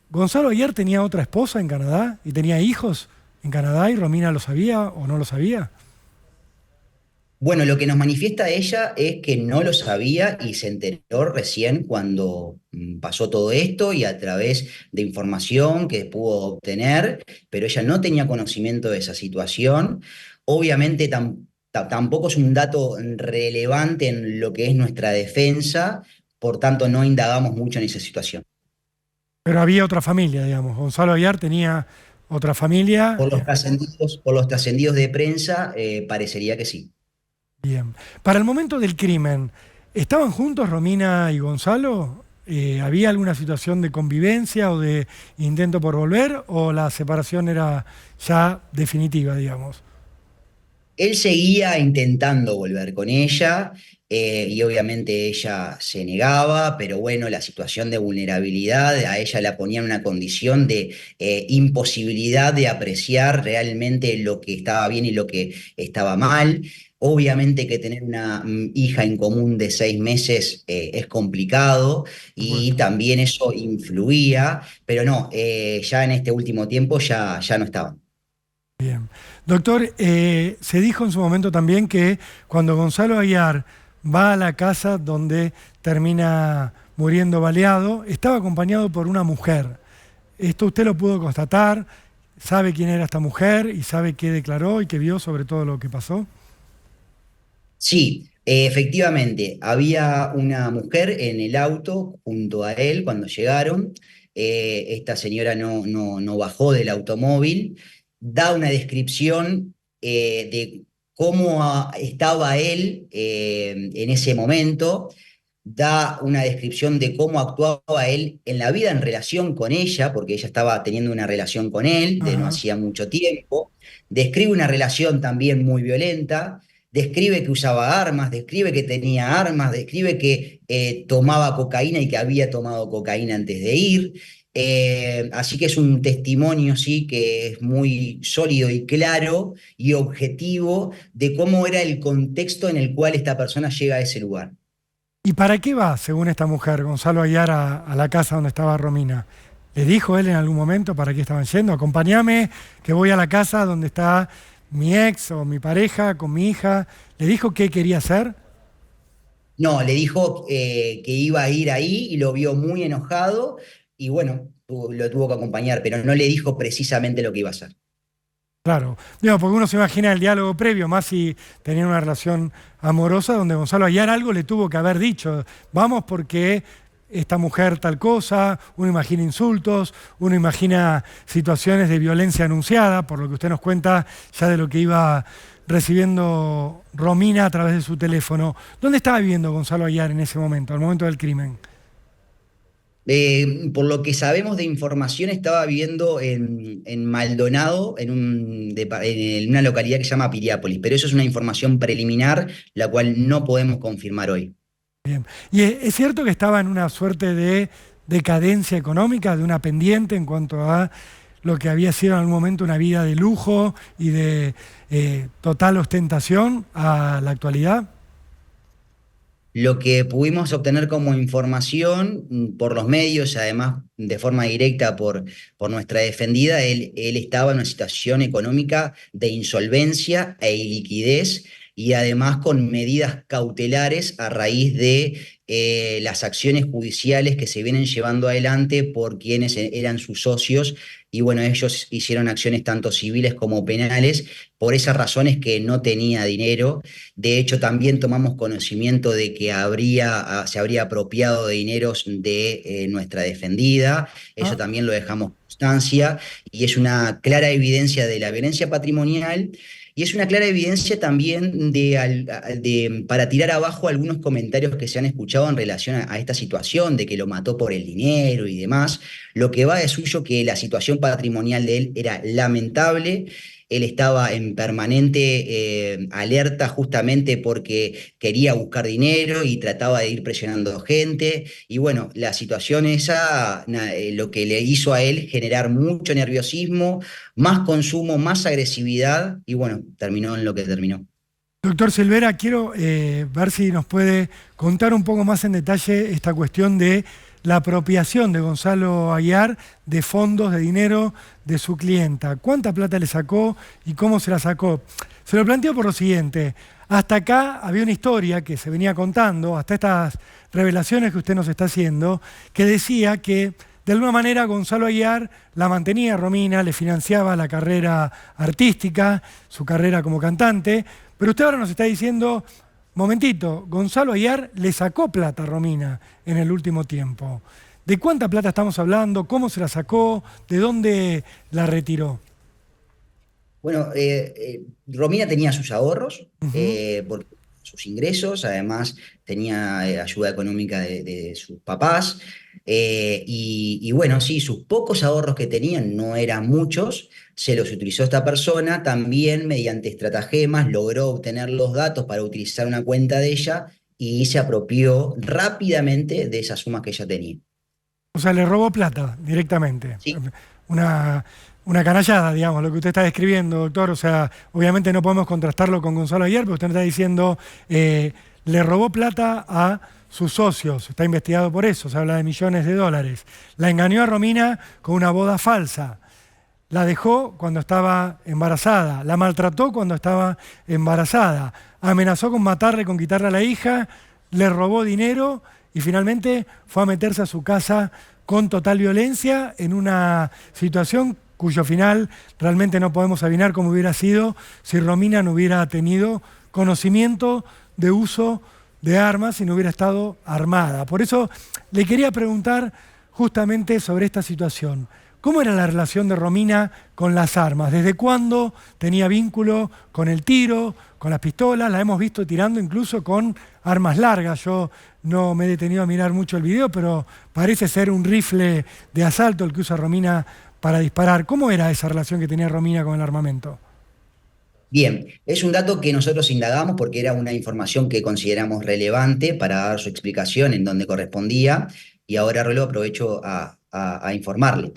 Gonzalo Aguiar tenía otra esposa en Canadá y tenía hijos en Canadá y Romina lo sabía o no lo sabía. Bueno, lo que nos manifiesta ella es que no lo sabía y se enteró recién cuando pasó todo esto y a través de información que pudo obtener, pero ella no tenía conocimiento de esa situación. Obviamente tampoco es un dato relevante en lo que es nuestra defensa, por tanto no indagamos mucho en esa situación. Pero había otra familia, digamos. Gonzalo Aguiar tenía otra familia. Por los trascendidos de prensa, parecería que sí. Bien. Para el momento del crimen, ¿estaban juntos Romina y Gonzalo? ¿Había alguna situación de convivencia o de intento por volver o la separación era ya definitiva, digamos? Él seguía intentando volver con ella y obviamente ella se negaba, pero bueno, la situación de vulnerabilidad a ella la ponía en una condición de imposibilidad de apreciar realmente lo que estaba bien y lo que estaba mal. Obviamente que tener una hija en común de 6 meses es complicado Por y supuesto. también eso influía, pero no, ya en este último tiempo ya no estaba. Bien. Doctor, se dijo en su momento también que cuando Gonzalo Aguiar va a la casa donde termina muriendo baleado, estaba acompañado por una mujer. ¿Esto usted lo pudo constatar? ¿Sabe quién era esta mujer y sabe qué declaró y qué vio sobre todo lo que pasó? Sí, efectivamente, había una mujer en el auto junto a él cuando llegaron. Esta señora no bajó del automóvil, da una descripción de cómo estaba él en ese momento, da una descripción de cómo actuaba él en la vida en relación con ella, porque ella estaba teniendo una relación con él de no Ajá. hacía mucho tiempo. Describe una relación también muy violenta, describe que usaba armas, describe que tenía armas, describe que tomaba cocaína y que había tomado cocaína antes de ir. Así que es un testimonio, sí, que es muy sólido y claro y objetivo de cómo era el contexto en el cual esta persona llega a ese lugar. ¿Y para qué va, según esta mujer, Gonzalo Ayar, a la casa donde estaba Romina? ¿Le dijo él en algún momento para qué estaban yendo? Acompáñame, que voy a la casa donde está mi ex o mi pareja con mi hija. ¿Le dijo qué quería hacer? No, le dijo que iba a ir ahí y lo vio muy enojado y bueno, lo tuvo que acompañar, pero no le dijo precisamente lo que iba a hacer. Claro, digo, porque uno se imagina el diálogo previo, más si tenían una relación amorosa, donde Gonzalo Ayar algo le tuvo que haber dicho. Vamos porque esta mujer tal cosa, uno imagina insultos, uno imagina situaciones de violencia anunciada, por lo que usted nos cuenta ya de lo que iba recibiendo Romina a través de su teléfono. ¿Dónde estaba viviendo Gonzalo Ayar en ese momento, al momento del crimen? Por lo que sabemos de información, estaba viviendo en Maldonado, en una localidad que se llama Piriápolis, pero eso es una información preliminar, la cual no podemos confirmar hoy. Y es cierto que estaba en una suerte de decadencia económica, de una pendiente en cuanto a lo que había sido en algún momento una vida de lujo y de total ostentación a la actualidad. Lo que pudimos obtener como información por los medios, además de forma directa por nuestra defendida, él estaba en una situación económica de insolvencia e iliquidez y además con medidas cautelares a raíz de las acciones judiciales que se vienen llevando adelante por quienes eran sus socios. Y bueno, ellos hicieron acciones tanto civiles como penales. Por esas razones que no tenía dinero. De hecho, también tomamos conocimiento de que se habría apropiado de dineros de nuestra defendida. Eso Ah, también lo dejamos constancia y es una clara evidencia de la violencia patrimonial y es una clara evidencia también para tirar abajo algunos comentarios que se han escuchado en relación a esta situación de que lo mató por el dinero y demás. Lo que va de suyo que la situación patrimonial de él era lamentable. Él estaba en permanente alerta justamente porque quería buscar dinero y trataba de ir presionando gente. Y bueno, la situación esa, lo que le hizo a él generar mucho nerviosismo, más consumo, más agresividad y bueno, terminó en lo que terminó. doctor Silvera, quiero ver si nos puede contar un poco más en detalle esta cuestión de la apropiación de Gonzalo Ayar de fondos, de dinero de su clienta. ¿Cuánta plata le sacó y cómo se la sacó? Se lo planteo por lo siguiente. Hasta acá había una historia que se venía contando, hasta estas revelaciones que usted nos está haciendo, que decía que de alguna manera Gonzalo Ayar la mantenía a Romina, le financiaba la carrera artística, su carrera como cantante, pero usted ahora nos está diciendo, momentito, Gonzalo Ayar le sacó plata a Romina en el último tiempo. ¿De cuánta plata estamos hablando? ¿Cómo se la sacó? ¿De dónde la retiró? Bueno, Romina tenía sus ahorros, Ujú. por sus ingresos, además tenía ayuda económica de sus papás, y bueno, sí, sus pocos ahorros que tenían no eran muchos, se los utilizó esta persona, también mediante estratagemas logró obtener los datos para utilizar una cuenta de ella y se apropió rápidamente de esas sumas que ella tenía. O sea, le robó plata directamente. Sí. Una, una canallada, digamos, lo que usted está describiendo, doctor. O sea, obviamente no podemos contrastarlo con Gonzalo Ayer, pero usted nos está diciendo, le robó plata a sus socios. Está investigado por eso, se habla de millones de dólares. La engañó a Romina con una boda falsa. La dejó cuando estaba embarazada, la maltrató cuando estaba embarazada, amenazó con matarle, con quitarle a la hija, le robó dinero y finalmente fue a meterse a su casa con total violencia en una situación cuyo final realmente no podemos adivinar cómo hubiera sido si Romina no hubiera tenido conocimiento de uso de armas y no hubiera estado armada. Por eso le quería preguntar justamente sobre esta situación. ¿Cómo era la relación de Romina con las armas? ¿Desde cuándo tenía vínculo con el tiro, con las pistolas? La hemos visto tirando incluso con armas largas. Yo no me he detenido a mirar mucho el video, pero parece ser un rifle de asalto el que usa Romina para disparar. ¿Cómo era esa relación que tenía Romina con el armamento? Bien, es un dato que nosotros indagamos porque era una información que consideramos relevante para dar su explicación en donde correspondía y ahora, Rolo, aprovecho a a informarle.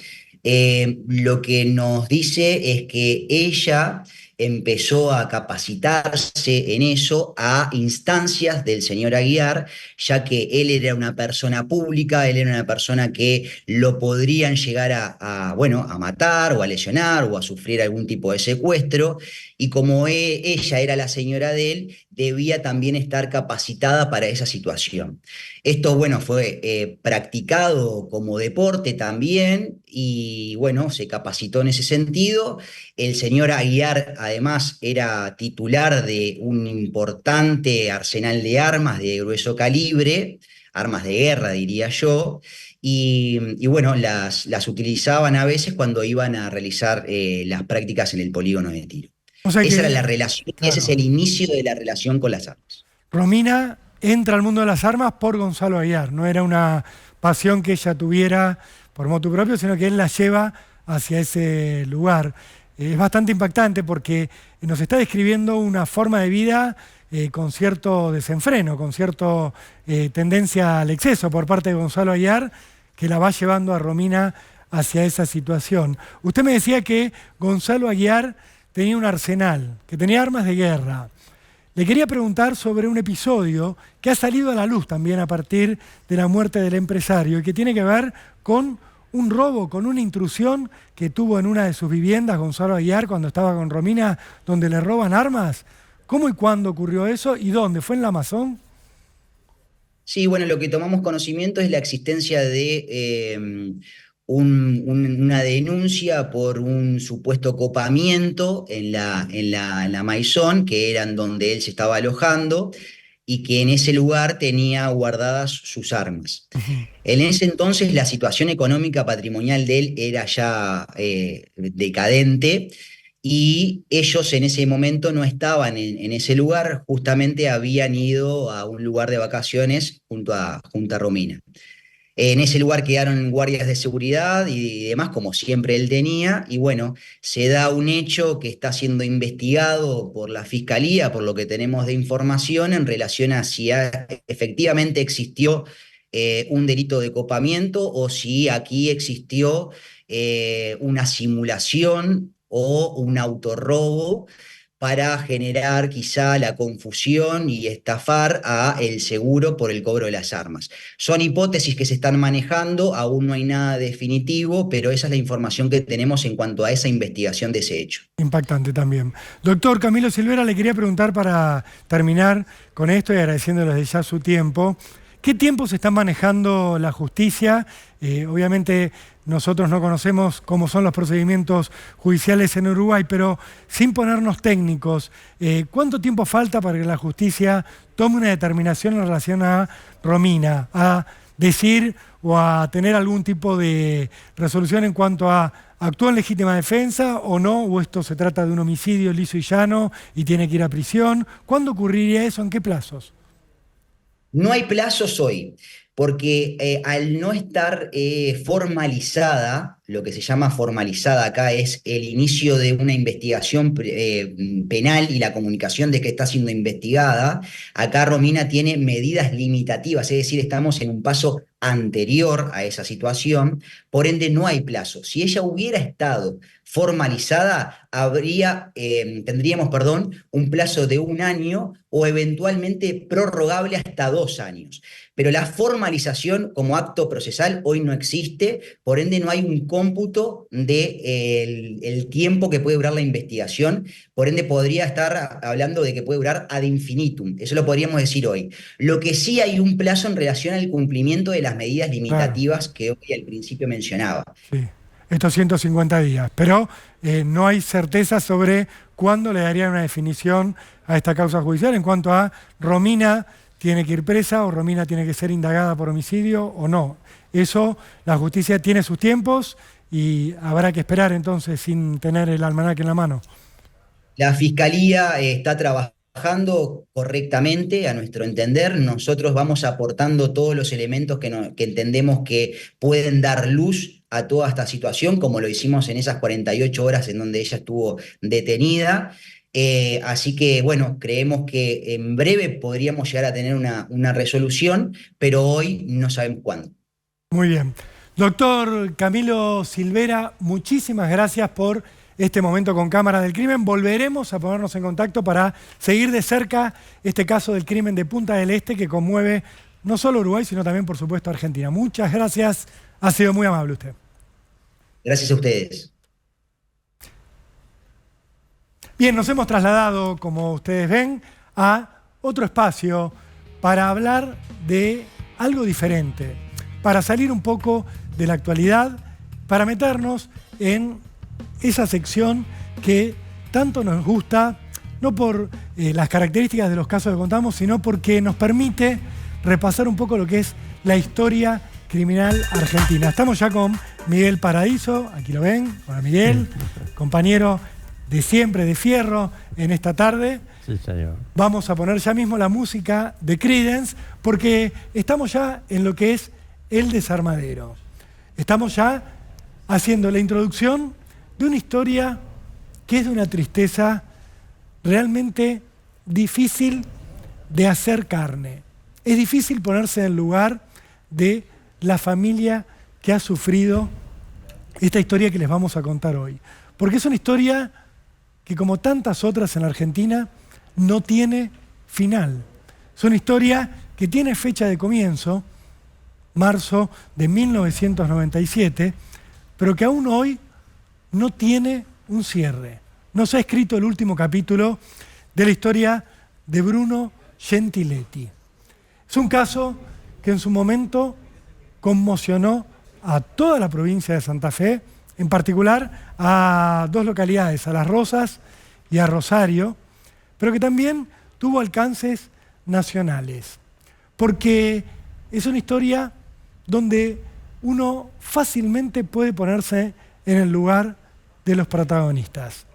Lo que nos dice es que ella empezó a capacitarse en eso a instancias del señor Aguiar, ya que él era una persona pública, él era una persona que lo podrían llegar bueno, a matar o a lesionar o a sufrir algún tipo de secuestro, y como ella era la señora de él, debía también estar capacitada para esa situación. Esto, bueno, fue practicado como deporte también y, bueno, se capacitó en ese sentido. El señor Aguiar, además, era titular de un importante arsenal de armas de grueso calibre, armas de guerra, diría yo, y bueno, las utilizaban a veces cuando iban a realizar las prácticas en el polígono de tiro. O sea Esa que, era la relación, ese es claro, el inicio de la relación con las armas. Romina entra al mundo de las armas por Gonzalo Aguiar. No era una pasión que ella tuviera por motu propio, sino que él la lleva hacia ese lugar. Es bastante impactante porque nos está describiendo una forma de vida con cierto desenfreno, con cierta tendencia al exceso por parte de Gonzalo Aguiar, que la va llevando a Romina hacia esa situación. Usted me decía que Gonzalo Aguiar tenía un arsenal, que tenía armas de guerra. Le quería preguntar sobre un episodio que ha salido a la luz también a partir de la muerte del empresario y que tiene que ver con un robo, con una intrusión que tuvo en una de sus viviendas Gonzalo Aguiar cuando estaba con Romina, donde le roban armas. ¿Cómo y cuándo ocurrió eso y dónde? ¿Fue en la Amazon? Sí, bueno, lo que tomamos conocimiento es la existencia de una denuncia por un supuesto copamiento en la Maison, que eran donde él se estaba alojando, y que en ese lugar tenía guardadas sus armas. Ujú. En ese entonces la situación económica patrimonial de él era ya decadente, y ellos en ese momento no estaban en ese lugar, justamente habían ido a un lugar de vacaciones junto a Romina. En ese lugar quedaron guardias de seguridad y demás, como siempre él tenía, y bueno, se da un hecho que está siendo investigado por la Fiscalía, por lo que tenemos de información, en relación a si efectivamente existió un delito de copamiento o si aquí existió una simulación o un autorrobo para generar quizá la confusión y estafar a el seguro por el cobro de las armas. Son hipótesis que se están manejando, aún no hay nada definitivo, pero esa es la información que tenemos en cuanto a esa investigación de ese hecho. Impactante también. Doctor Camilo Silvera, le quería preguntar para terminar con esto y agradeciéndole desde ya su tiempo. ¿Qué tiempo se está manejando la justicia? Obviamente nosotros no conocemos cómo son los procedimientos judiciales en Uruguay, pero sin ponernos técnicos, ¿cuánto tiempo falta para que la justicia tome una determinación en relación a Romina, a decir o a tener algún tipo de resolución en cuanto a actuó en legítima defensa o no, o esto se trata de un homicidio liso y llano y tiene que ir a prisión? ¿Cuándo ocurriría eso? ¿En qué plazos? No hay plazos hoy, porque al no estar formalizada, lo que se llama formalizada acá es el inicio de una investigación penal y la comunicación de que está siendo investigada, acá Romina tiene medidas limitativas, es decir, estamos en un paso anterior a esa situación, por ende no hay plazo. Si ella hubiera estado formalizada, tendríamos, un plazo de 1 año o eventualmente prorrogable hasta 2 años. Pero la formalización como acto procesal hoy no existe, por ende no hay un cómputo de el tiempo que puede durar la investigación, por ende podría estar hablando de que puede durar ad infinitum, eso lo podríamos decir hoy. Lo que sí hay un plazo en relación al cumplimiento de las medidas Claro, limitativas que hoy al principio mencionaba. sí. Estos 150 días, pero no hay certeza sobre cuándo le darían una definición a esta causa judicial en cuanto a Romina tiene que ir presa o Romina tiene que ser indagada por homicidio o no. Eso, la justicia tiene sus tiempos y habrá que esperar entonces sin tener el almanaque en la mano. La Fiscalía está trabajando correctamente, a nuestro entender. Nosotros vamos aportando todos los elementos que entendemos que pueden dar luz a toda esta situación, como lo hicimos en esas 48 horas en donde ella estuvo detenida. Así que, bueno, creemos que en breve podríamos llegar a tener una resolución, pero hoy no sabemos cuándo. Muy bien. Doctor Camilo Silvera, muchísimas gracias por este momento con Cámara del Crimen. Volveremos a ponernos en contacto para seguir de cerca este caso del crimen de Punta del Este que conmueve no solo Uruguay, sino también, por supuesto, Argentina. Muchas gracias. Ha sido muy amable usted. Gracias a ustedes. Bien, nos hemos trasladado, como ustedes ven, a otro espacio para hablar de algo diferente, para salir un poco de la actualidad, para meternos en esa sección que tanto nos gusta, no por las características de los casos que contamos, sino porque nos permite repasar un poco lo que es la historia criminal argentina. Estamos ya con Miguel Paradiso, aquí lo ven, hola Miguel, compañero de siempre, de fierro, en esta tarde. Sí, señor. Vamos a poner ya mismo la música de Creedence, porque estamos ya en lo que es el desarmadero. Estamos ya haciendo la introducción de una historia que es de una tristeza realmente difícil de hacer carne. Es difícil ponerse en el lugar de la familia que ha sufrido esta historia que les vamos a contar hoy. Porque es una historia que, como tantas otras en la Argentina, no tiene final. Es una historia que tiene fecha de comienzo, marzo de 1997, pero que aún hoy no tiene un cierre. No se ha escrito el último capítulo de la historia de Bruno Gentiletti. Es un caso que en su momento conmocionó a toda la provincia de Santa Fe, en particular a dos localidades, a Las Rosas y a Rosario, pero que también tuvo alcances nacionales, porque es una historia donde uno fácilmente puede ponerse en el lugar de los protagonistas.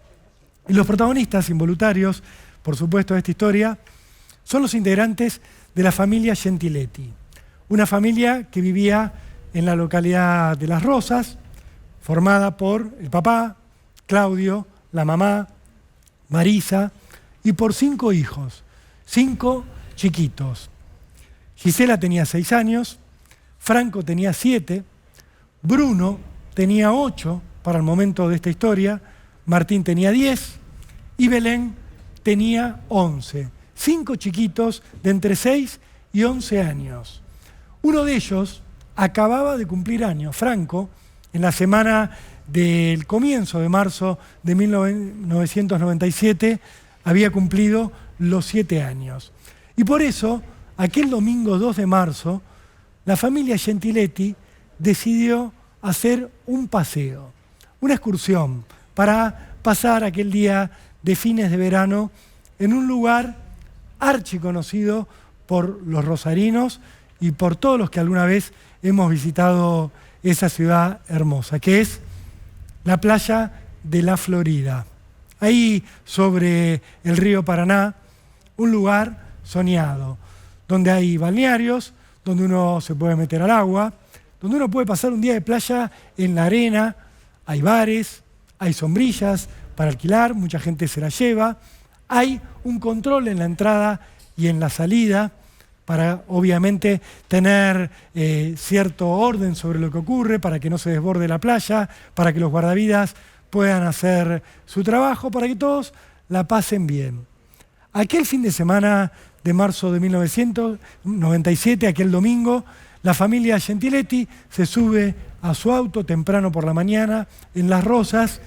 Y los protagonistas involuntarios, por supuesto, de esta historia, son los integrantes de la familia Gentiletti, una familia que vivía en la localidad de Las Rosas, formada por el papá, Claudio, la mamá, Marisa, y por 5 hijos, 5 chiquitos. Gisela tenía 6 años, Franco tenía 7, Bruno tenía 8 para el momento de esta historia, Martín tenía 10 y Belén tenía 11. 5 chiquitos de entre 6 y 11 años. Uno de ellos acababa de cumplir años, Franco, en la semana del comienzo de marzo de 1997, había cumplido los 7 años. Y por eso, aquel domingo 2 de marzo, la familia Gentiletti decidió hacer un paseo, una excursión, para pasar aquel día de fines de verano en un lugar archiconocido por los rosarinos y por todos los que alguna vez hemos visitado esa ciudad hermosa, que es la playa de la Florida. Ahí sobre el río Paraná, un lugar soñado, donde hay balnearios, donde uno se puede meter al agua, donde uno puede pasar un día de playa en la arena, hay bares, hay sombrillas para alquilar, mucha gente se las lleva, hay un control en la entrada y en la salida para obviamente tener cierto orden sobre lo que ocurre, para que no se desborde la playa, para que los guardavidas puedan hacer su trabajo, para que todos la pasen bien. Aquel fin de semana de marzo de 1997, aquel domingo, la familia Gentiletti se sube a su auto temprano por la mañana en Las Rosas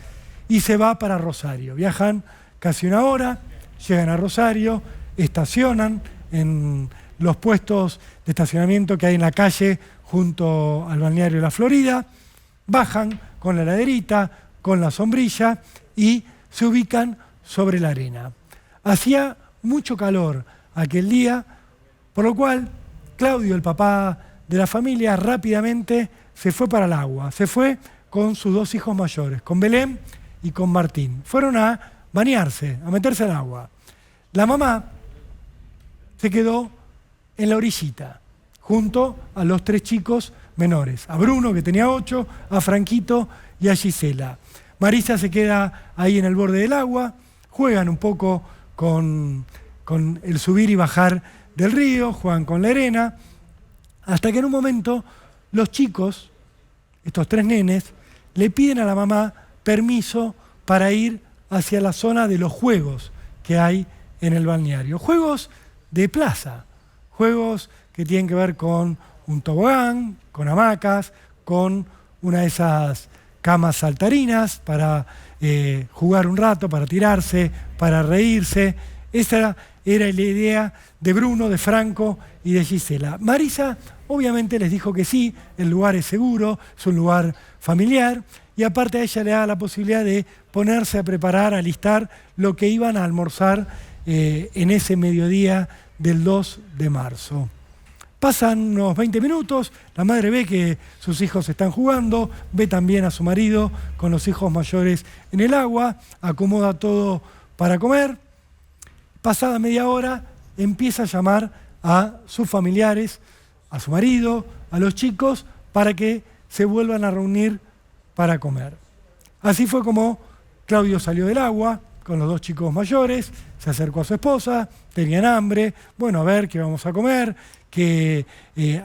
y se va para Rosario. Viajan casi una hora, llegan a Rosario, estacionan en los puestos de estacionamiento que hay en la calle junto al balneario de la Florida, bajan con la heladerita, con la sombrilla y se ubican sobre la arena. Hacía mucho calor aquel día, por lo cual Claudio, el papá de la familia, rápidamente se fue para el agua. Se fue con sus 2 hijos mayores, con Belén y con Martín. Fueron a bañarse, a meterse al agua. La mamá se quedó en la orillita, junto a los 3 chicos menores, a Bruno, que tenía 8, a Franquito y a Gisela. Marisa se queda ahí en el borde del agua, juegan un poco con el subir y bajar del río, juegan con la arena, hasta que en un momento los chicos estos 3 nenes, le piden a la mamá permiso para ir hacia la zona de los juegos que hay en el balneario. Juegos de plaza, juegos que tienen que ver con un tobogán, con hamacas, con una de esas camas saltarinas para jugar un rato, para tirarse, para reírse. Esa era la idea de Bruno, de Franco y de Gisela. Marisa obviamente les dijo que sí, el lugar es seguro, es un lugar familiar, y aparte a ella le da la posibilidad de ponerse a preparar, a alistar lo que iban a almorzar en ese mediodía del 2 de marzo. Pasan unos 20 minutos, la madre ve que sus hijos están jugando, ve también a su marido con los hijos mayores en el agua, acomoda todo para comer. Pasada media hora, empieza a llamar a sus familiares, a su marido, a los chicos, para que se vuelvan a reunir para comer. Así fue como Claudio salió del agua con los 2 chicos mayores, se acercó a su esposa, tenían hambre, bueno, a ver qué vamos a comer, que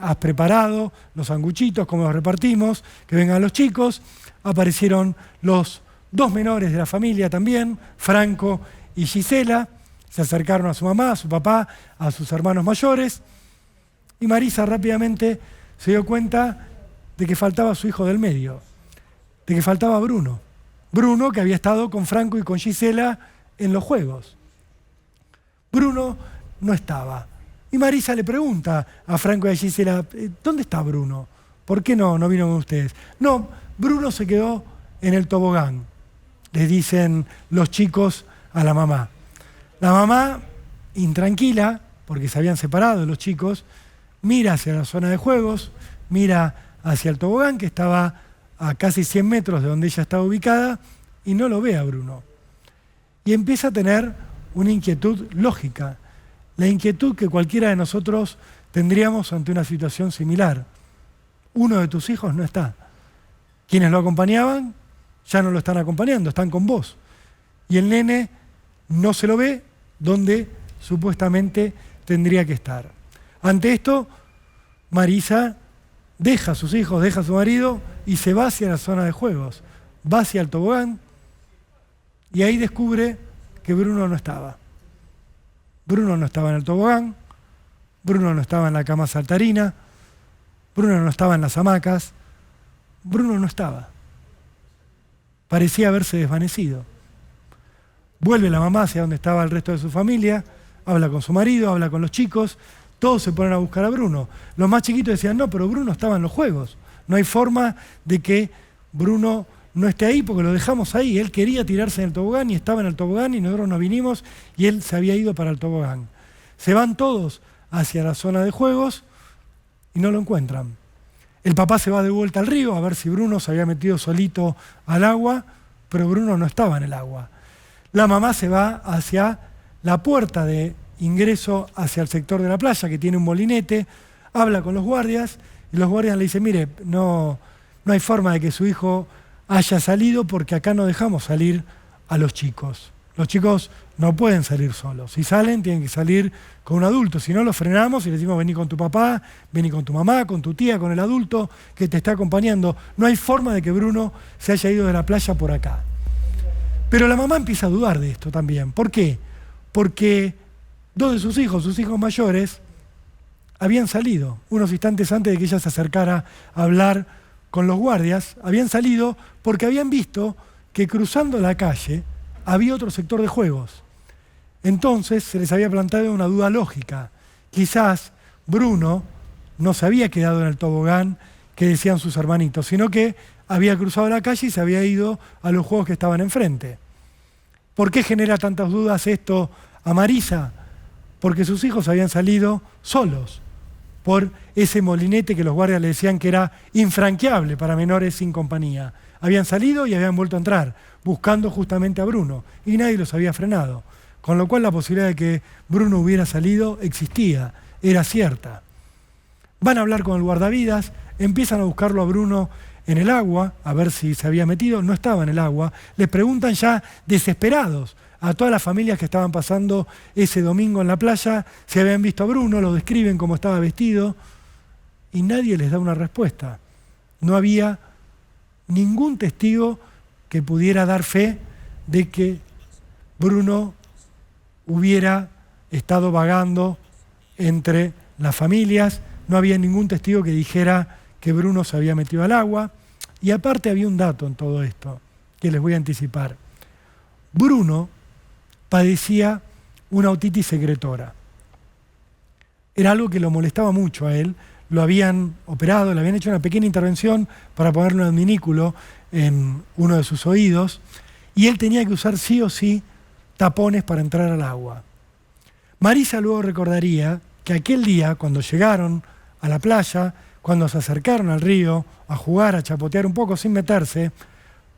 has preparado los sanguchitos, cómo los repartimos, que vengan los chicos. Aparecieron los 2 menores de la familia también, Franco y Gisela, se acercaron a su mamá, a su papá, a sus hermanos mayores, y Marisa rápidamente se dio cuenta de que faltaba su hijo del medio, de que faltaba Bruno. Bruno, que había estado con Franco y con Gisela en los juegos. Bruno no estaba. Y Marisa le pregunta a Franco y a Gisela, ¿dónde está Bruno? ¿Por qué no vino con ustedes? No, Bruno se quedó en el tobogán, le dicen los chicos a la mamá. La mamá, intranquila, porque se habían separado los chicos, mira hacia la zona de juegos, mira hacia el tobogán, que estaba a casi 100 metros de donde ella estaba ubicada, y no lo ve a Bruno. Y empieza a tener una inquietud lógica, la inquietud que cualquiera de nosotros tendríamos ante una situación similar. Uno de tus hijos no está. Quienes lo acompañaban ya no lo están acompañando, están con vos. Y el nene no se lo ve donde supuestamente tendría que estar. Ante esto, Marisa deja a sus hijos, deja a su marido y se va hacia la zona de juegos, va hacia el tobogán y ahí descubre que Bruno no estaba. Bruno no estaba en el tobogán, Bruno no estaba en la cama saltarina, Bruno no estaba en las hamacas, Bruno no estaba. Parecía haberse desvanecido. Vuelve la mamá hacia donde estaba el resto de su familia, habla con su marido, habla con los chicos, todos se ponen a buscar a Bruno. Los más chiquitos decían, no, pero Bruno estaba en los juegos. No hay forma de que Bruno no esté ahí porque lo dejamos ahí. Él quería tirarse en el tobogán y estaba en el tobogán y nosotros nos vinimos y él se había ido para el tobogán. Se van todos hacia la zona de juegos y no lo encuentran. El papá se va de vuelta al río a ver si Bruno se había metido solito al agua, pero Bruno no estaba en el agua. La mamá se va hacia la puerta de ingreso hacia el sector de la playa, que tiene un molinete, habla con los guardias y los guardias le dicen, mire, no hay forma de que su hijo haya salido porque acá no dejamos salir a los chicos. Los chicos no pueden salir solos. Si salen, tienen que salir con un adulto. Si no, los frenamos y le decimos, vení con tu papá, vení con tu mamá, con tu tía, con el adulto que te está acompañando. No hay forma de que Bruno se haya ido de la playa por acá. Pero la mamá empieza a dudar de esto también. ¿Por qué? Porque 2 de sus hijos mayores, habían salido unos instantes antes de que ella se acercara a hablar con los guardias, habían salido porque habían visto que cruzando la calle había otro sector de juegos. Entonces se les había plantado una duda lógica. Quizás Bruno no se había quedado en el tobogán que decían sus hermanitos, sino que había cruzado la calle y se había ido a los juegos que estaban enfrente. ¿Por qué genera tantas dudas esto a Marisa? Porque sus hijos habían salido solos por ese molinete que los guardias le decían que era infranqueable para menores sin compañía. Habían salido y habían vuelto a entrar, buscando justamente a Bruno, y nadie los había frenado. Con lo cual la posibilidad de que Bruno hubiera salido existía, era cierta. Van a hablar con el guardavidas, empiezan a buscarlo a Bruno en el agua, a ver si se había metido, no estaba en el agua. Les preguntan ya desesperados a todas las familias que estaban pasando ese domingo en la playa si habían visto a Bruno, lo describen cómo estaba vestido y nadie les da una respuesta. No había ningún testigo que pudiera dar fe de que Bruno hubiera estado vagando entre las familias. No había ningún testigo que dijera que Bruno se había metido al agua. Y aparte había un dato en todo esto que les voy a anticipar. Bruno padecía una otitis secretora. Era algo que lo molestaba mucho a él. Lo habían operado, le habían hecho una pequeña intervención para ponerle un adminículo en uno de sus oídos, y él tenía que usar sí o sí tapones para entrar al agua. Marisa luego recordaría que aquel día, cuando llegaron a la playa, cuando se acercaron al río a jugar, a chapotear un poco sin meterse,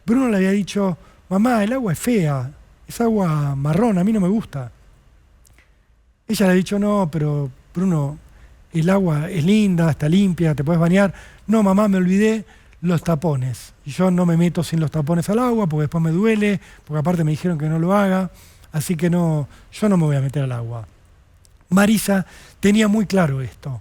Bruno le había dicho: mamá, el agua es fea, es agua marrón, a mí no me gusta. Ella le ha dicho: no, pero Bruno, el agua es linda, está limpia, te puedes bañar. No, mamá, me olvidé los tapones. Y yo no me meto sin los tapones al agua porque después me duele, porque aparte me dijeron que no lo haga, así que no, yo no me voy a meter al agua. Marisa tenía muy claro esto.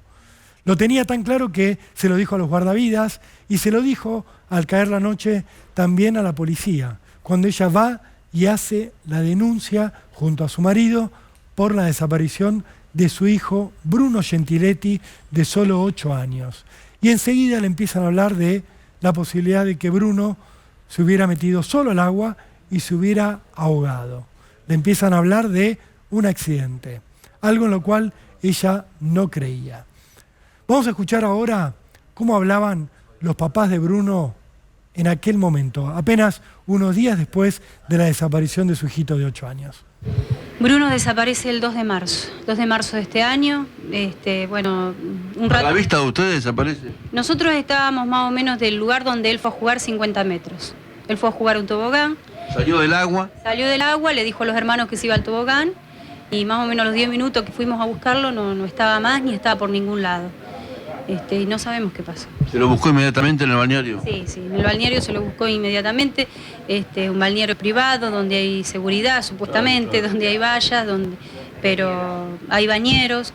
Lo tenía tan claro que se lo dijo a los guardavidas y se lo dijo al caer la noche también a la policía, cuando ella va y hace la denuncia junto a su marido por la desaparición de su hijo Bruno Gentiletti, de solo 8 años. Y enseguida le empiezan a hablar de la posibilidad de que Bruno se hubiera metido solo al agua y se hubiera ahogado. Le empiezan a hablar de un accidente, algo en lo cual ella no creía. Vamos a escuchar ahora cómo hablaban los papás de Bruno en aquel momento, apenas unos días después de la desaparición de su hijito de 8 años. Bruno desaparece el 2 de marzo de este año. Bueno, un rato. ¿A la vista de ustedes desaparece? Nosotros estábamos más o menos del lugar donde él fue a jugar 50 metros. Él fue a jugar un tobogán. ¿Salió del agua? Salió del agua, le dijo a los hermanos que se iba al tobogán y más o menos a los 10 minutos que fuimos a buscarlo no estaba más ni estaba por ningún lado. Y no sabemos qué pasó. ¿Se lo buscó inmediatamente en el balneario? Sí, en el balneario se lo buscó inmediatamente, un balneario privado donde hay seguridad supuestamente, claro. Donde hay vallas, pero hay bañeros,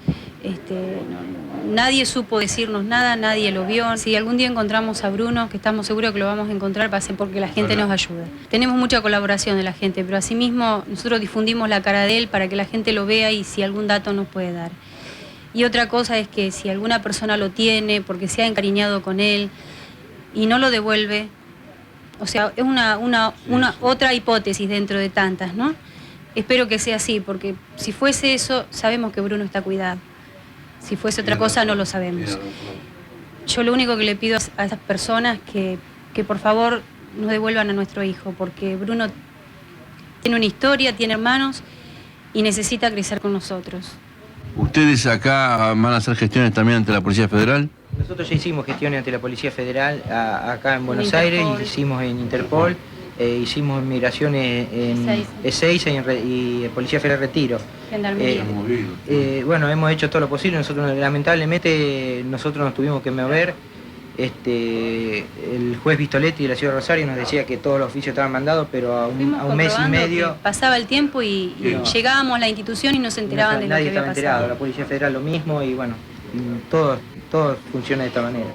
nadie supo decirnos nada, nadie lo vio. Si algún día encontramos a Bruno, que estamos seguros que lo vamos a encontrar, va a ser porque la gente nos ayuda. Tenemos mucha colaboración de la gente, pero asimismo nosotros difundimos la cara de él para que la gente lo vea y si algún dato nos puede dar. Y otra cosa es que si alguna persona lo tiene porque se ha encariñado con él y no lo devuelve, o sea, es una otra hipótesis dentro de tantas, ¿no? Espero que sea así, porque si fuese eso, sabemos que Bruno está cuidado. Si fuese otra cosa, no lo sabemos. Yo lo único que le pido a esas personas que por favor nos devuelvan a nuestro hijo, porque Bruno tiene una historia, tiene hermanos y necesita crecer con nosotros. ¿Ustedes acá van a hacer gestiones también ante la Policía Federal? Nosotros ya hicimos gestiones ante la Policía Federal acá en Buenos Aires, hicimos en Interpol, hicimos migraciones en E6 y Policía Federal Retiro. Bueno, hemos hecho todo lo posible. Nosotros lamentablemente nos tuvimos que mover. El juez Vistoletti de la Ciudad de Rosario nos decía que todos los oficios estaban mandados, pero a un mes y medio... Pasaba el tiempo y llegábamos a la institución y no se enteraban de lo que había pasado. Nadie estaba enterado, la Policía Federal lo mismo y bueno, todo funciona de esta manera.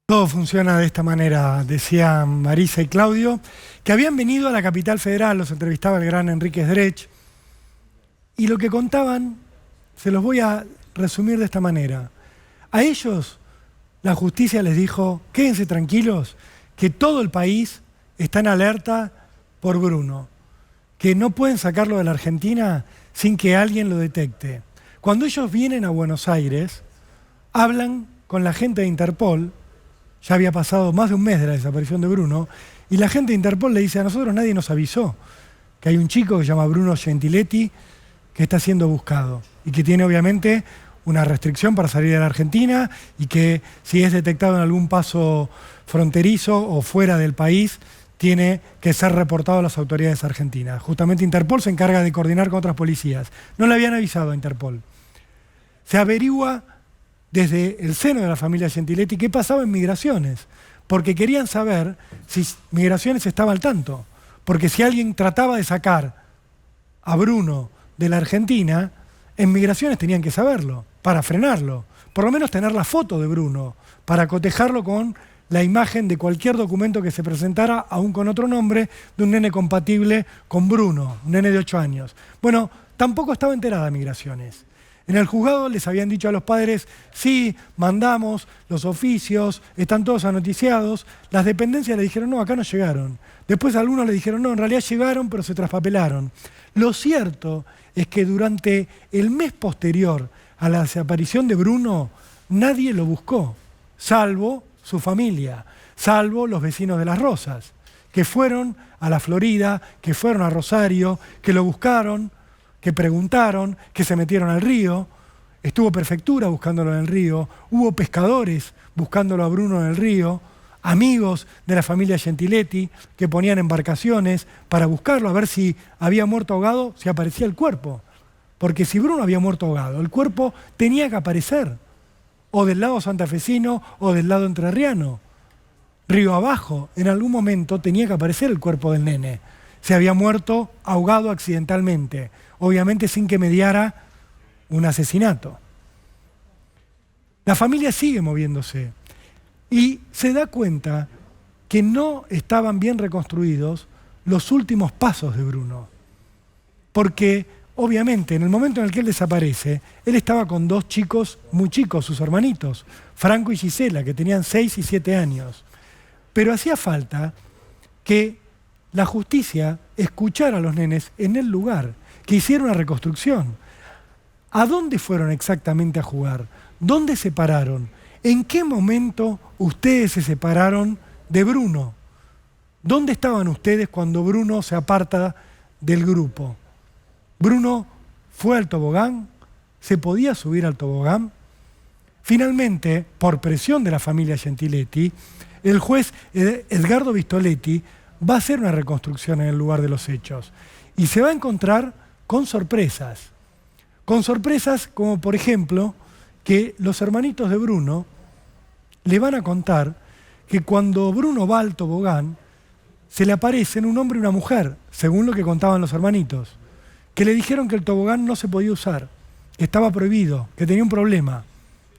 Todo funciona de esta manera, decían Marisa y Claudio, que habían venido a la capital federal, los entrevistaba el gran Enríquez Drech, y lo que contaban, se los voy a resumir de esta manera. A ellos la justicia les dijo: quédense tranquilos, que todo el país está en alerta por Bruno, que no pueden sacarlo de la Argentina sin que alguien lo detecte. Cuando ellos vienen a Buenos Aires, hablan con la gente de Interpol, ya había pasado más de un mes de la desaparición de Bruno, y la gente de Interpol le dice: a nosotros nadie nos avisó que hay un chico que se llama Bruno Gentiletti que está siendo buscado y que tiene obviamente una restricción para salir de la Argentina y que si es detectado en algún paso fronterizo o fuera del país tiene que ser reportado a las autoridades argentinas. Justamente Interpol se encarga de coordinar con otras policías. No le habían avisado a Interpol. Se averigua desde el seno de la familia Gentiletti qué pasaba en Migraciones, porque querían saber si Migraciones estaba al tanto, porque si alguien trataba de sacar a Bruno de la Argentina, En Migraciones tenían que saberlo, para frenarlo. Por lo menos tener la foto de Bruno, para cotejarlo con la imagen de cualquier documento que se presentara, aún con otro nombre, de un nene compatible con Bruno, un nene de 8 años. Bueno, tampoco estaba enterada Migraciones. En el juzgado les habían dicho a los padres, sí, mandamos los oficios, están todos anoticiados. Las dependencias le dijeron, no, acá no llegaron. Después algunos le dijeron, no, en realidad llegaron, pero se traspapelaron. Lo cierto es que durante el mes posterior a la desaparición de Bruno, nadie lo buscó, salvo su familia, salvo los vecinos de Las Rosas, que fueron a la Florida, que fueron a Rosario, que lo buscaron, que preguntaron, que se metieron al río. Estuvo Prefectura buscándolo en el río, hubo pescadores buscándolo a Bruno en el río, amigos de la familia Gentiletti que ponían embarcaciones para buscarlo, a ver si había muerto ahogado, si aparecía el cuerpo. Porque si Bruno había muerto ahogado, el cuerpo tenía que aparecer, o del lado santafesino o del lado entrerriano. Río abajo, en algún momento tenía que aparecer el cuerpo del nene. Se había muerto ahogado accidentalmente, obviamente sin que mediara un asesinato. La familia sigue moviéndose y se da cuenta que no estaban bien reconstruidos los últimos pasos de Bruno. Porque, obviamente, en el momento en el que él desaparece, él estaba con 2 chicos muy chicos, sus hermanitos, Franco y Gisela, que tenían 6 y 7 años. Pero hacía falta que la justicia escuchara a los nenes en el lugar, que hiciera una reconstrucción. ¿A dónde fueron exactamente a jugar? ¿Dónde se pararon? ¿En qué momento ustedes se separaron de Bruno? ¿Dónde estaban ustedes cuando Bruno se aparta del grupo? ¿Bruno fue al tobogán? ¿Se podía subir al tobogán? Finalmente, por presión de la familia Gentiletti, el juez Edgardo Vistoletti va a hacer una reconstrucción en el lugar de los hechos y se va a encontrar con sorpresas. Con sorpresas como, por ejemplo, que los hermanitos de Bruno le van a contar que cuando Bruno va al tobogán, se le aparecen un hombre y una mujer, según lo que contaban los hermanitos, que le dijeron que el tobogán no se podía usar, que estaba prohibido, que tenía un problema.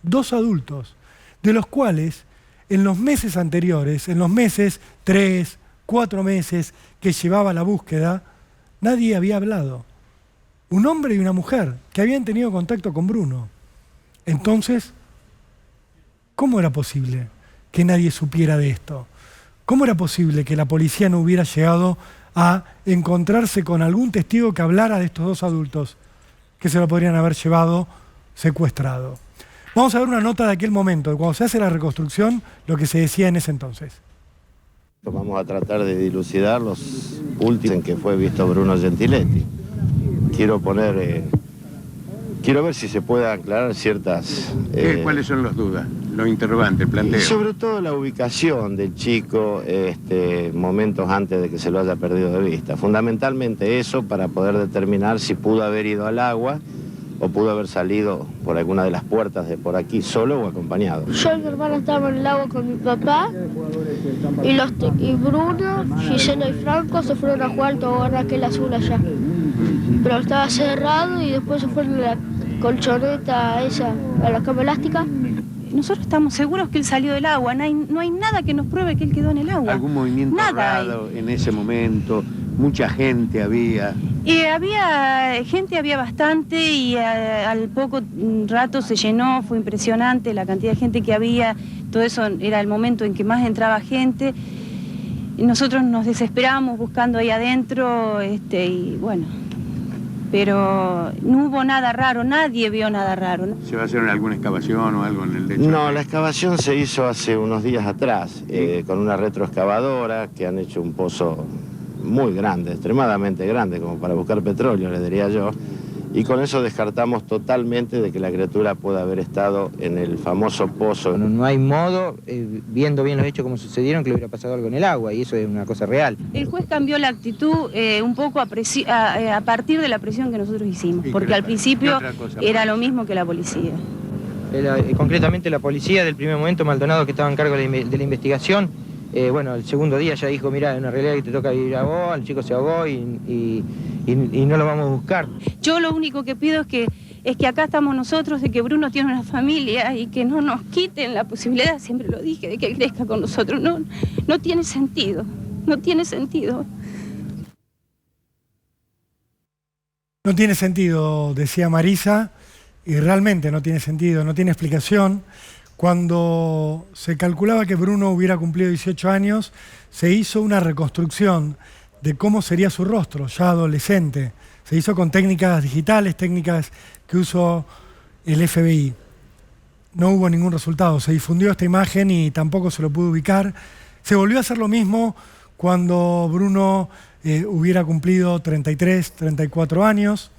2 adultos, de los cuales en los meses anteriores, en los meses 3, 4 meses que llevaba la búsqueda, nadie había hablado. Un hombre y una mujer que habían tenido contacto con Bruno. Entonces, ¿cómo era posible que nadie supiera de esto? ¿Cómo era posible que la policía no hubiera llegado a encontrarse con algún testigo que hablara de estos 2 adultos que se lo podrían haber llevado secuestrado? Vamos a ver una nota de aquel momento, de cuando se hace la reconstrucción, lo que se decía en ese entonces. Vamos a tratar de dilucidar los últimos en que fue visto Bruno Gentiletti. Quiero ver si se puede aclarar ciertas... ¿Cuáles son las dudas? Los interrogantes, el planteo. Sobre todo la ubicación del chico momentos antes de que se lo haya perdido de vista. Fundamentalmente eso para poder determinar si pudo haber ido al agua o pudo haber salido por alguna de las puertas de por aquí, solo o acompañado. Yo y mi hermana estábamos en el agua con mi papá y Bruno, Gisela y Franco se fueron a jugar al tobogán aquel azul allá. Pero estaba cerrado y después se fueron a la colchoneta esa, a la cama elástica. Nosotros estamos seguros que él salió del agua, no hay nada que nos pruebe que él quedó en el agua. ¿Algún movimiento raro en ese momento? ¿Mucha gente había? Había gente, había bastante y al poco rato se llenó, fue impresionante la cantidad de gente que había, todo eso era el momento en que más entraba gente. Y nosotros nos desesperamos buscando ahí adentro y bueno, pero no hubo nada raro, nadie vio nada raro, ¿no? ¿Se va a hacer alguna excavación o algo en el lecho? No, la excavación se hizo hace unos días atrás, con una retroexcavadora que han hecho un pozo muy grande, extremadamente grande, como para buscar petróleo, le diría yo, y con eso descartamos totalmente de que la criatura pueda haber estado en el famoso pozo. No hay modo, viendo bien los hechos como sucedieron, que le hubiera pasado algo en el agua, y eso es una cosa real. El juez cambió la actitud un poco a partir de la presión que nosotros hicimos, porque al principio era lo mismo que la policía. Concretamente la policía del primer momento, Maldonado, que estaba en cargo de la investigación, bueno, el segundo día ya dijo, mira, en realidad que te toca vivir a vos, el chico se ahogó y no lo vamos a buscar. Yo lo único que pido es que es que acá estamos nosotros, de que Bruno tiene una familia y que no nos quiten la posibilidad, siempre lo dije, de que él crezca con nosotros. No tiene sentido, no tiene sentido. No tiene sentido, decía Marisa, y realmente no tiene sentido, no tiene explicación. Cuando se calculaba que Bruno hubiera cumplido 18 años, se hizo una reconstrucción de cómo sería su rostro, ya adolescente. Se hizo con técnicas digitales, técnicas que usó el FBI. No hubo ningún resultado. Se difundió esta imagen y tampoco se lo pudo ubicar. Se volvió a hacer lo mismo cuando Bruno hubiera cumplido 33, 34 años.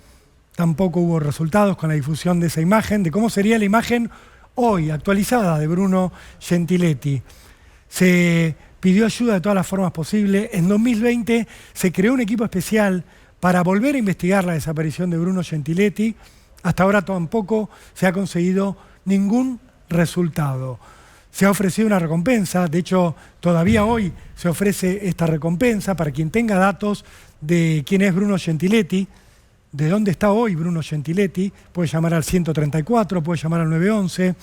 Tampoco hubo resultados con la difusión de esa imagen, de cómo sería la imagen hoy, actualizada, de Bruno Gentiletti. Se pidió ayuda de todas las formas posibles. En 2020 se creó un equipo especial para volver a investigar la desaparición de Bruno Gentiletti. Hasta ahora tampoco se ha conseguido ningún resultado. Se ha ofrecido una recompensa, de hecho todavía hoy se ofrece esta recompensa para quien tenga datos de quién es Bruno Gentiletti, de dónde está hoy Bruno Gentiletti. Puede llamar al 134, puede llamar al 911.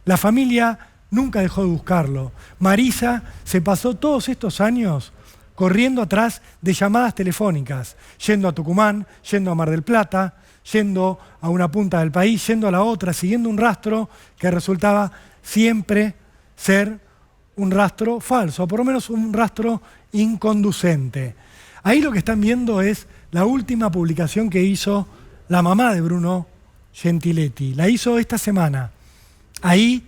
La familia nunca dejó de buscarlo. Marisa se pasó todos estos años corriendo atrás de llamadas telefónicas, yendo a Tucumán, yendo a Mar del Plata, yendo a una punta del país, yendo a la otra, siguiendo un rastro que resultaba siempre ser un rastro falso, o por lo menos un rastro inconducente. Ahí lo que están viendo es la última publicación que hizo la mamá de Bruno Gentiletti. La hizo esta semana. Ahí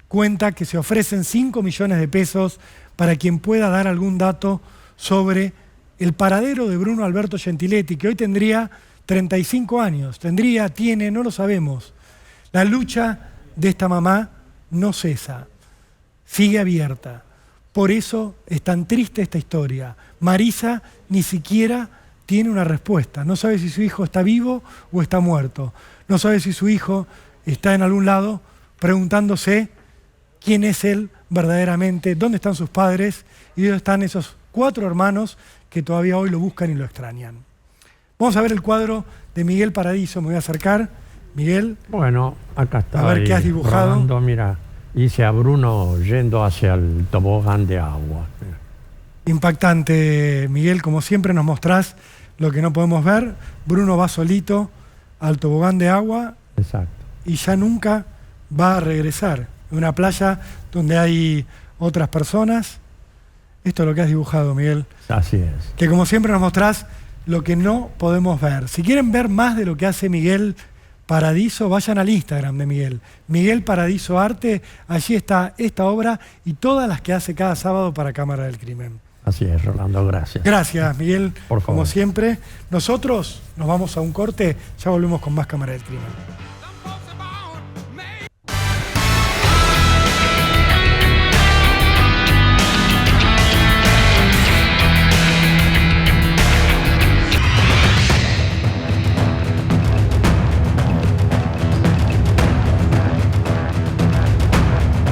cuenta que se ofrecen 5 millones de pesos para quien pueda dar algún dato sobre el paradero de Bruno Alberto Gentiletti, que hoy tendría 35 años. Tiene, no lo sabemos. La lucha de esta mamá no cesa, sigue abierta. Por eso es tan triste esta historia. Marisa ni siquiera tiene una respuesta. No sabe si su hijo está vivo o está muerto. No sabe si su hijo está en algún lado preguntándose quién es él verdaderamente, dónde están sus padres y dónde están esos 4 hermanos que todavía hoy lo buscan y lo extrañan. Vamos a ver el cuadro de Miguel Paradiso. Me voy a acercar. Miguel. Bueno, acá está. A ver qué has dibujado. Rodando, mira, hice a Bruno yendo hacia el tobogán de agua. Impactante, Miguel. Como siempre nos mostrás lo que no podemos ver. Bruno va solito al tobogán de agua. Exacto. Y ya nunca va a regresar. En una playa donde hay otras personas. Esto es lo que has dibujado, Miguel. Así es. Que como siempre nos mostrás lo que no podemos ver. Si quieren ver más de lo que hace Miguel Paradiso, vayan al Instagram de Miguel. Miguel Paradiso Arte. Allí está esta obra y todas las que hace cada sábado para Cámara del Crimen. Así es, Rolando, gracias. Gracias, Miguel. Por favor. Como siempre. Nosotros nos vamos a un corte. Ya volvemos con más Cámara del Crimen.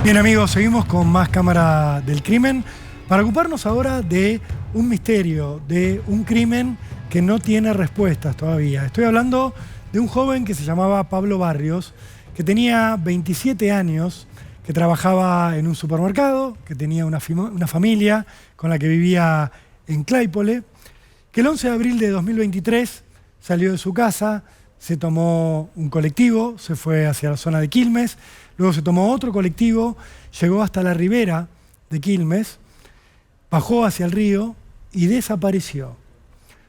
Bien, amigos, seguimos con más Cámara del Crimen para ocuparnos ahora de un misterio, de un crimen que no tiene respuestas todavía. Estoy hablando de un joven que se llamaba Pablo Barrios, que tenía 27 años, que trabajaba en un supermercado, que tenía una familia con la que vivía en Claypole, que el 11 de abril de 2023 salió de su casa, se tomó un colectivo, se fue hacia la zona de Quilmes. Luego se tomó otro colectivo, llegó hasta la ribera de Quilmes, bajó hacia el río y desapareció.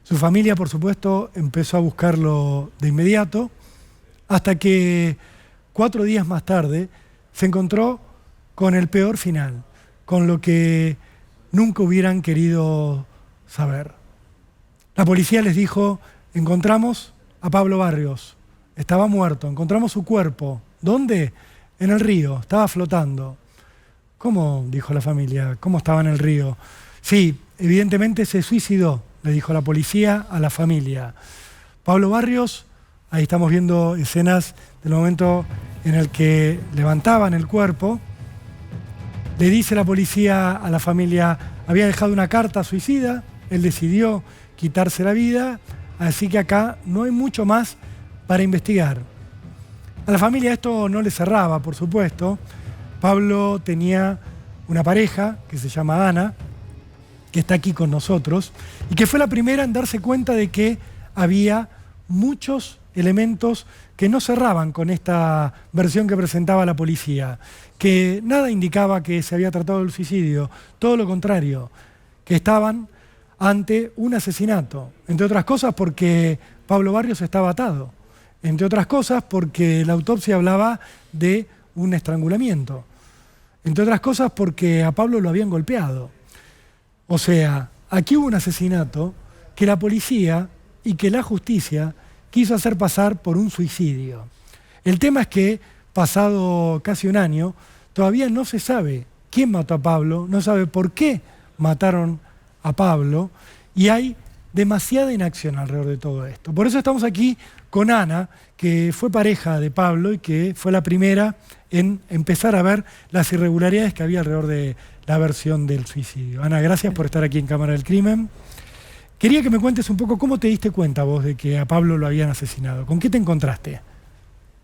Su familia, por supuesto, empezó a buscarlo de inmediato, hasta que 4 días más tarde se encontró con el peor final, con lo que nunca hubieran querido saber. La policía les dijo: encontramos a Pablo Barrios, estaba muerto, encontramos su cuerpo. ¿Dónde? En el río, estaba flotando. ¿Cómo? Dijo la familia. ¿Cómo estaba en el río? Sí, evidentemente se suicidó, le dijo la policía a la familia. Pablo Barrios, ahí estamos viendo escenas del momento en el que levantaban el cuerpo. Le dice la policía a la familia: había dejado una carta suicida, él decidió quitarse la vida, así que acá no hay mucho más para investigar. A la familia esto no le cerraba, por supuesto. Pablo tenía una pareja que se llama Ana, que está aquí con nosotros, y que fue la primera en darse cuenta de que había muchos elementos que no cerraban con esta versión que presentaba la policía, que nada indicaba que se había tratado del suicidio, todo lo contrario, que estaban ante un asesinato, entre otras cosas porque Pablo Barrios estaba atado, entre otras cosas porque la autopsia hablaba de un estrangulamiento, entre otras cosas porque a Pablo lo habían golpeado. O sea, aquí hubo un asesinato que la policía y que la justicia quiso hacer pasar por un suicidio. El tema es que, pasado casi un año, todavía no se sabe quién mató a Pablo, no se sabe por qué mataron a Pablo, y hay demasiada inacción alrededor de todo esto. Por eso estamos aquí con Ana, que fue pareja de Pablo y que fue la primera en empezar a ver las irregularidades que había alrededor de la versión del suicidio. Ana, gracias por estar aquí en Cámara del Crimen. Quería que me cuentes un poco cómo te diste cuenta vos de que a Pablo lo habían asesinado. ¿Con qué te encontraste?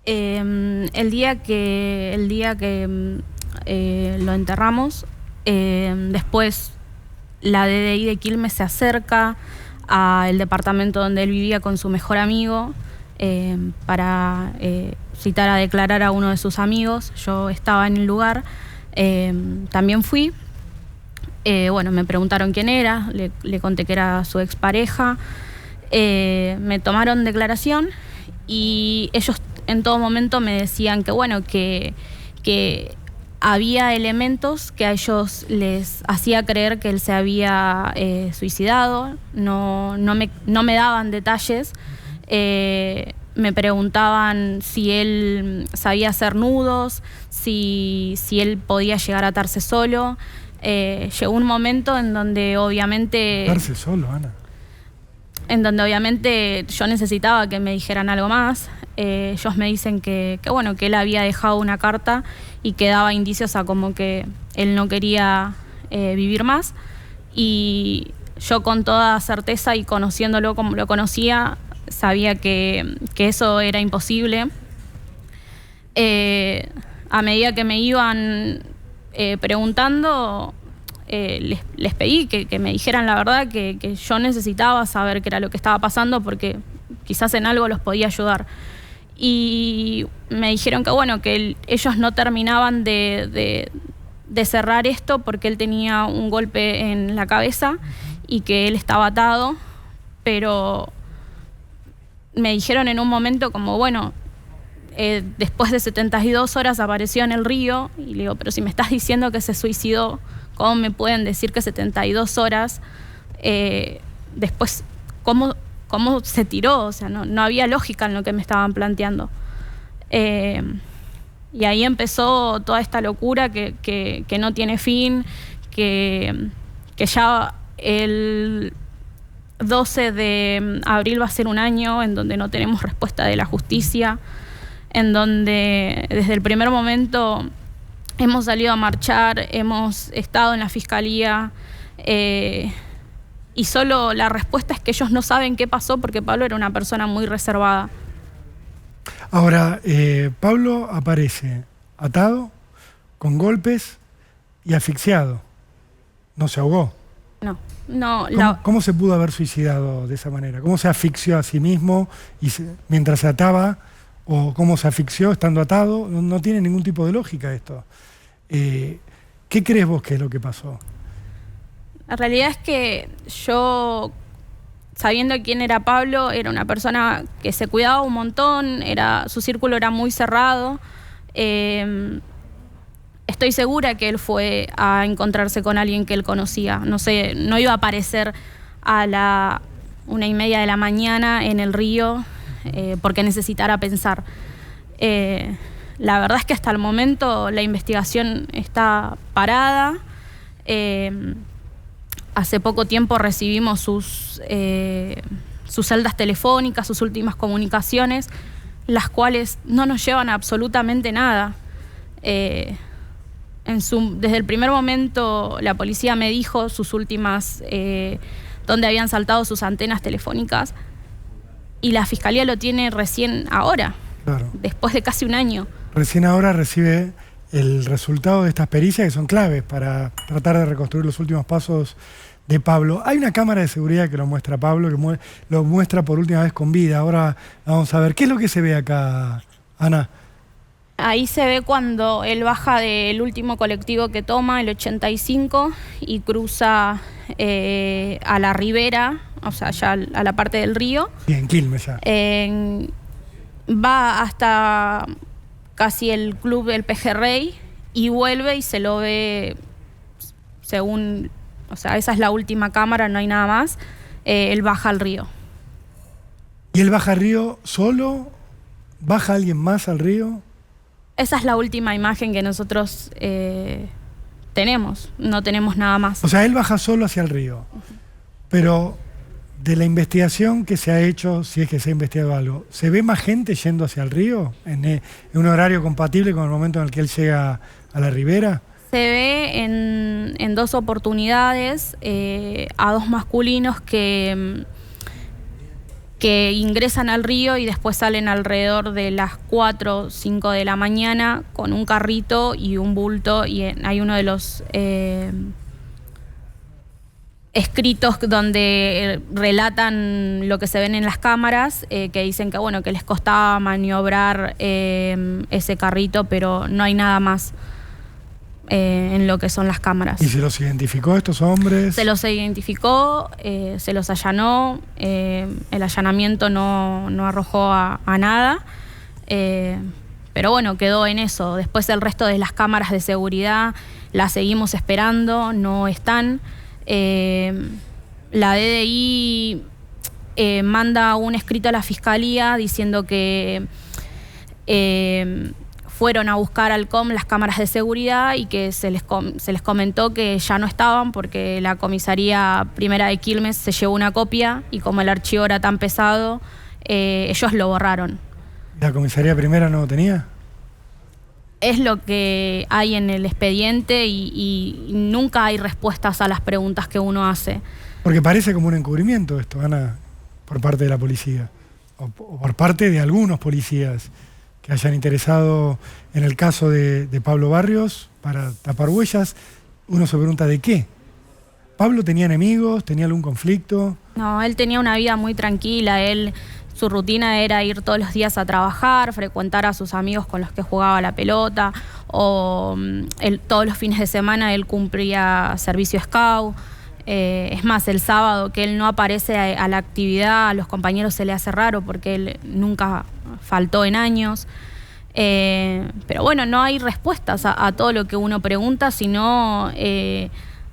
El día que lo enterramos, después la DDI de Quilmes se acerca al departamento donde él vivía con su mejor amigo para citar a declarar a uno de sus amigos. Yo estaba en el lugar, también fui. Bueno, me preguntaron quién era, le conté que era su expareja. Me tomaron declaración y ellos en todo momento me decían que, bueno, que había elementos que a ellos les hacía creer que él se había suicidado. No me daban detalles. Me preguntaban si él sabía hacer nudos, si él podía llegar a atarse solo. Llegó un momento en donde obviamente... ¿Atarse solo, Ana? En donde obviamente yo necesitaba que me dijeran algo más. Ellos me dicen que bueno, que él había dejado una carta y que daba indicios a como que él no quería vivir más. Y yo con toda certeza y conociéndolo como lo conocía, sabía que eso era imposible. A medida que me iban preguntando, les pedí que me dijeran la verdad, que yo necesitaba saber qué era lo que estaba pasando porque quizás en algo los podía ayudar. Y me dijeron que bueno, que ellos no terminaban de cerrar esto porque él tenía un golpe en la cabeza y que él estaba atado, pero me dijeron en un momento como bueno, después de 72 horas apareció en el río, y le digo, pero si me estás diciendo que se suicidó, ¿cómo me pueden decir que 72 horas después, cómo se tiró? O sea, no había lógica en lo que me estaban planteando. Y ahí empezó toda esta locura que no tiene fin, que ya el 12 de abril va a ser un año en donde no tenemos respuesta de la justicia, en donde desde el primer momento hemos salido a marchar, hemos estado en la fiscalía y solo la respuesta es que ellos no saben qué pasó porque Pablo era una persona muy reservada. Ahora, Pablo aparece atado, con golpes y asfixiado. ¿No se ahogó? No. ¿Cómo se pudo haber suicidado de esa manera? ¿Cómo se asfixió a sí mismo mientras se ataba? ¿O cómo se asfixió estando atado? No tiene ningún tipo de lógica esto. ¿Qué crees vos que es lo que pasó? La realidad es que yo, sabiendo quién era Pablo, era una persona que se cuidaba un montón, su círculo era muy cerrado. Estoy segura que él fue a encontrarse con alguien que él conocía. No sé, no iba a aparecer a la 1:30 de la mañana en el río porque necesitara pensar. La verdad es que hasta el momento la investigación está parada. Hace poco tiempo recibimos sus celdas telefónicas, sus últimas comunicaciones, las cuales no nos llevan a absolutamente nada. Desde el primer momento la policía me dijo sus últimas, dónde habían saltado sus antenas telefónicas, y la fiscalía lo tiene recién ahora. Claro. después de casi un año. Recién ahora recibe el resultado de estas pericias que son claves para tratar de reconstruir los últimos pasos de Pablo. Hay una cámara de seguridad que lo muestra Pablo, que lo muestra por última vez con vida. Ahora vamos a ver, ¿qué es lo que se ve acá, Ana? Ahí se ve cuando él baja del último colectivo que toma, el 85, y cruza a la ribera, o sea, ya a la parte del río. Sí, en Quilmes ya. Va hasta casi el club del Pejerrey y vuelve y se lo ve según... O sea, esa es la última cámara, no hay nada más. Él baja al río. ¿Y él baja al río solo? ¿Baja alguien más al río? Esa es la última imagen que nosotros tenemos. No tenemos nada más. O sea, él baja solo hacia el río. Pero de la investigación que se ha hecho, si es que se ha investigado algo, ¿se ve más gente yendo hacia el río en un horario compatible con el momento en el que él llega a la ribera? Se ve en dos oportunidades a dos masculinos que ingresan al río y después salen alrededor de las 4 o 5 de la mañana con un carrito y un bulto, y hay uno de los escritos donde relatan lo que se ven en las cámaras, que dicen que bueno, que les costaba maniobrar ese carrito, pero no hay nada más en lo que son las cámaras. ¿Y se los identificó estos hombres? Se los identificó, se los allanó, el allanamiento no arrojó a nada, pero bueno, quedó en eso. Después el resto de las cámaras de seguridad las seguimos esperando, no están. La DDI manda un escrito a la Fiscalía diciendo que fueron a buscar al COM las cámaras de seguridad y que se les comentó que ya no estaban porque la comisaría primera de Quilmes se llevó una copia y como el archivo era tan pesado, ellos lo borraron. ¿La comisaría primera no lo tenía? Es lo que hay en el expediente y nunca hay respuestas a las preguntas que uno hace. Porque parece como un encubrimiento esto, Ana, por parte de la policía, o por parte de algunos policías que hayan interesado en el caso de Pablo Barrios para tapar huellas. Uno se pregunta ¿de qué? ¿Pablo tenía enemigos? ¿Tenía algún conflicto? No, él tenía una vida muy tranquila. Su rutina era ir todos los días a trabajar, frecuentar a sus amigos con los que jugaba la pelota, o todos los fines de semana él cumplía servicio scout. Es más, el sábado que él no aparece a la actividad, a los compañeros se le hace raro porque él nunca faltó en años. Pero bueno, no hay respuestas a todo lo que uno pregunta, sino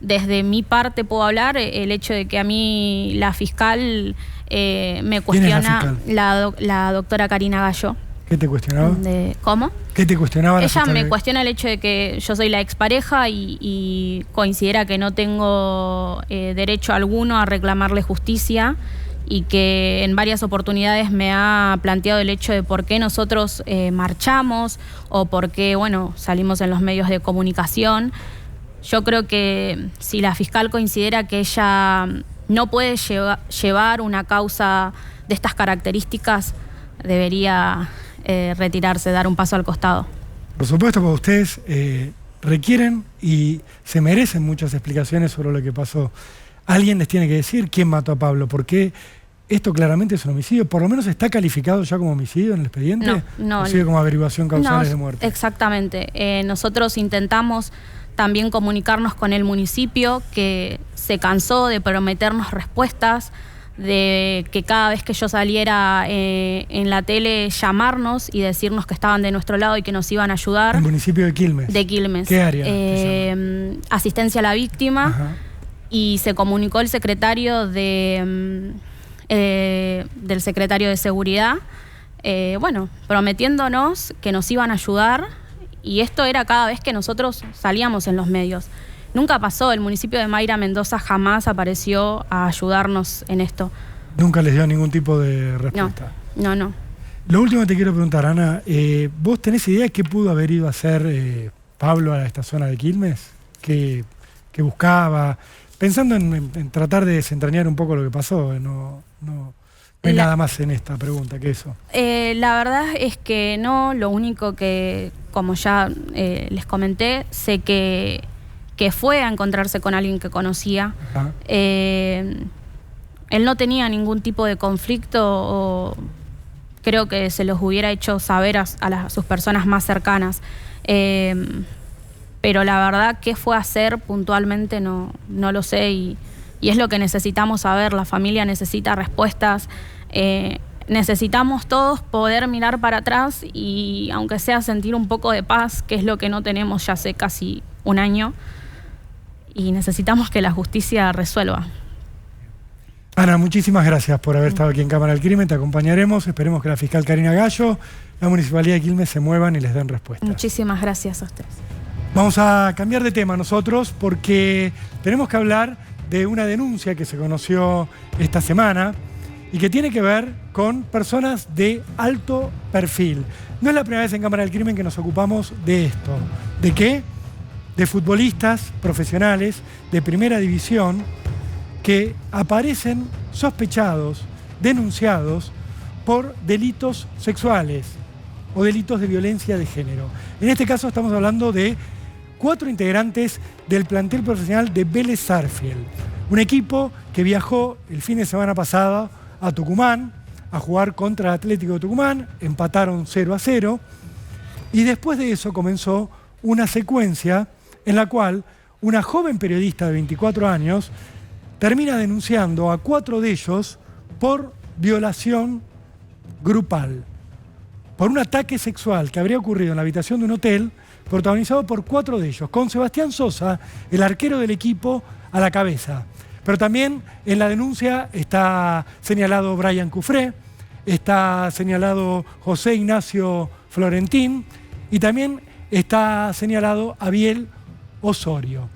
desde mi parte puedo hablar, el hecho de que a mí la fiscal me cuestiona, la doctora Karina Gallo. ¿Qué te cuestionaba? ¿Cómo? ¿Qué te cuestionaba? Ella me cuestiona el hecho de que yo soy la expareja y considera que no tengo derecho alguno a reclamarle justicia, y que en varias oportunidades me ha planteado el hecho de por qué nosotros marchamos o por qué, bueno, salimos en los medios de comunicación. Yo creo que si la fiscal considera que ella no puede llevar una causa de estas características, debería retirarse, dar un paso al costado. Por supuesto, porque ustedes requieren y se merecen muchas explicaciones sobre lo que pasó. Alguien les tiene que decir quién mató a Pablo, porque esto claramente es un homicidio. ¿Por lo menos está calificado ya como homicidio en el expediente? No. ¿O sigue como averiguación causales de muerte? Exactamente. Nosotros intentamos también comunicarnos con el municipio, que se cansó de prometernos respuestas, de que cada vez que yo saliera en la tele llamarnos y decirnos que estaban de nuestro lado y que nos iban a ayudar. ¿El municipio de Quilmes? De Quilmes. ¿Qué área? Asistencia a la víctima. Ajá. Y se comunicó el secretario del secretario de Seguridad, prometiéndonos que nos iban a ayudar, y esto era cada vez que nosotros salíamos en los medios. Nunca pasó, el municipio de Mayra Mendoza jamás apareció a ayudarnos en esto. ¿Nunca les dio ningún tipo de respuesta? No. Lo último que te quiero preguntar, Ana, ¿vos tenés idea de qué pudo haber ido a hacer Pablo a esta zona de Quilmes? ¿Qué buscaba? Pensando en tratar de desentrañar un poco lo que pasó, No hay nada más en esta pregunta que eso. La verdad es que no, lo único que, como ya les comenté, sé que fue a encontrarse con alguien que conocía. Él no tenía ningún tipo de conflicto, o creo que se los hubiera hecho saber a sus personas más cercanas. Pero la verdad, qué fue a hacer puntualmente no lo sé, y es lo que necesitamos saber. La familia necesita respuestas. Necesitamos todos poder mirar para atrás y, aunque sea, sentir un poco de paz, que es lo que no tenemos ya hace casi un año, y necesitamos que la justicia resuelva. Ana, muchísimas gracias por haber estado aquí en Cámara del Crimen. Te acompañaremos. Esperemos que la fiscal Karina Gallo, la Municipalidad de Quilmes se muevan y les den respuesta. Muchísimas gracias a ustedes. Vamos a cambiar de tema nosotros, porque tenemos que hablar de una denuncia que se conoció esta semana y que tiene que ver con personas de alto perfil. No es la primera vez en Cámara del Crimen que nos ocupamos de esto. ¿De qué? De futbolistas profesionales de primera división que aparecen sospechados, denunciados por delitos sexuales o delitos de violencia de género. En este caso estamos hablando de 4 integrantes del plantel profesional de Vélez Sarsfield, un equipo que viajó el fin de semana pasado a Tucumán a jugar contra el Atlético de Tucumán, empataron 0-0, y después de eso comenzó una secuencia en la cual una joven periodista de 24 años termina denunciando a 4 de ellos por violación grupal, por un ataque sexual que habría ocurrido en la habitación de un hotel, protagonizado por 4 de ellos, con Sebastián Sosa, el arquero del equipo, a la cabeza. Pero también en la denuncia está señalado Brian Cufré, está señalado José Ignacio Florentín y también está señalado Abiel Osorio.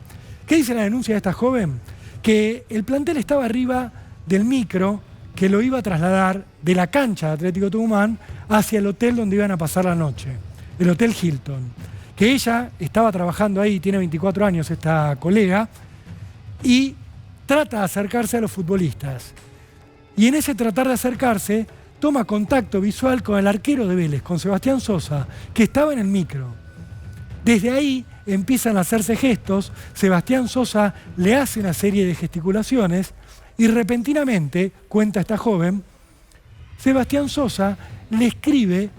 ¿Qué dice la denuncia de esta joven? Que el plantel estaba arriba del micro que lo iba a trasladar de la cancha de Atlético Tucumán hacia el hotel donde iban a pasar la noche, el Hotel Hilton. Que ella estaba trabajando ahí, tiene 24 años esta colega, y trata de acercarse a los futbolistas. Y en ese tratar de acercarse, toma contacto visual con el arquero de Vélez, con Sebastián Sosa, que estaba en el micro. Desde ahí empiezan a hacerse gestos, Sebastián Sosa le hace una serie de gesticulaciones y repentinamente, cuenta esta joven, Sebastián Sosa le escribe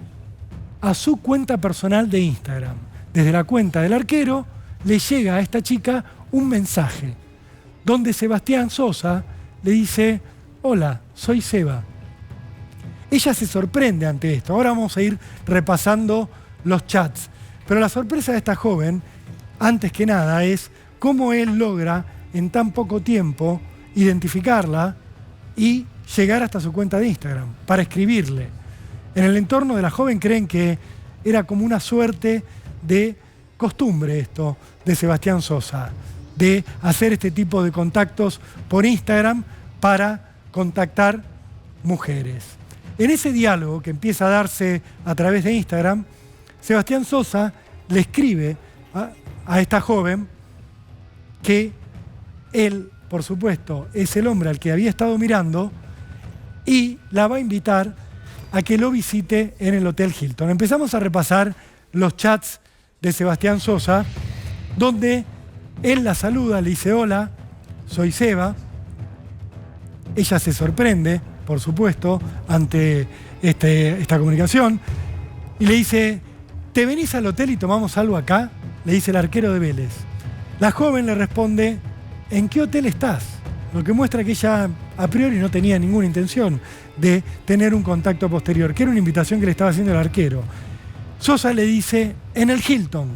a su cuenta personal de Instagram. Desde la cuenta del arquero le llega a esta chica un mensaje donde Sebastián Sosa le dice: hola, soy Seba. Ella se sorprende ante esto. Ahora vamos a ir repasando los chats. Pero la sorpresa de esta joven, antes que nada, es cómo él logra en tan poco tiempo identificarla y llegar hasta su cuenta de Instagram para escribirle. En el entorno de la joven creen que era como una suerte de costumbre esto de Sebastián Sosa, de hacer este tipo de contactos por Instagram para contactar mujeres. En ese diálogo que empieza a darse a través de Instagram, Sebastián Sosa le escribe a esta joven que él, por supuesto, es el hombre al que había estado mirando y la va a invitar a que lo visite en el Hotel Hilton. Empezamos a repasar los chats de Sebastián Sosa, donde él la saluda, le dice: hola, soy Seba. Ella se sorprende, por supuesto, ante esta comunicación y le dice: ¿te venís al hotel y tomamos algo acá? Le dice el arquero de Vélez. La joven le responde: ¿en qué hotel estás? Lo que muestra que ella a priori no tenía ninguna intención de tener un contacto posterior, que era una invitación que le estaba haciendo el arquero. Sosa le dice: en el Hilton.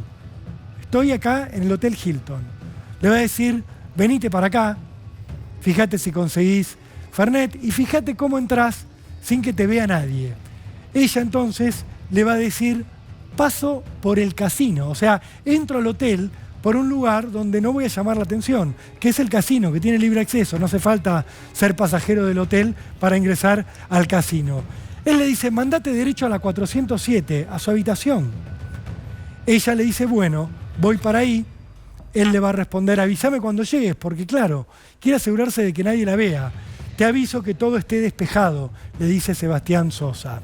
Estoy acá en el Hotel Hilton. Le va a decir: venite para acá, fíjate si conseguís Fernet y fíjate cómo entrás sin que te vea nadie. Ella entonces le va a decir: paso por el casino, o sea, entro al hotel por un lugar donde no voy a llamar la atención, que es el casino, que tiene libre acceso, no hace falta ser pasajero del hotel para ingresar al casino. Él le dice: mandate derecho a la 407, a su habitación. Ella le dice: bueno, voy para ahí. Él le va a responder: avísame cuando llegues, porque claro, quiere asegurarse de que nadie la vea. Te aviso que todo esté despejado, le dice Sebastián Sosa.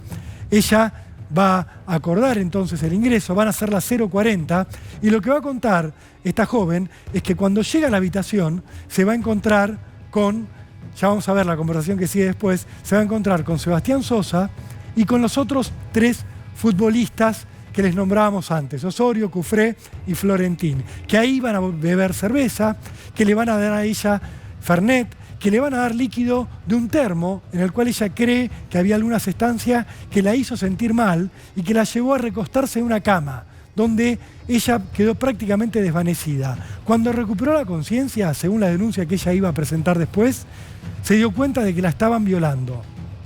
Ella va a acordar entonces el ingreso, van a ser las 0:40 y lo que va a contar esta joven es que cuando llega a la habitación se va a encontrar con, ya vamos a ver la conversación que sigue después, se va a encontrar con Sebastián Sosa y con los otros 3 futbolistas que les nombrábamos antes, Osorio, Cufré y Florentín, que ahí van a beber cerveza, que le van a dar a ella Fernet, que le van a dar líquido de un termo en el cual ella cree que había alguna sustancia que la hizo sentir mal y que la llevó a recostarse en una cama, donde ella quedó prácticamente desvanecida. Cuando recuperó la conciencia, según la denuncia que ella iba a presentar después, se dio cuenta de que la estaban violando.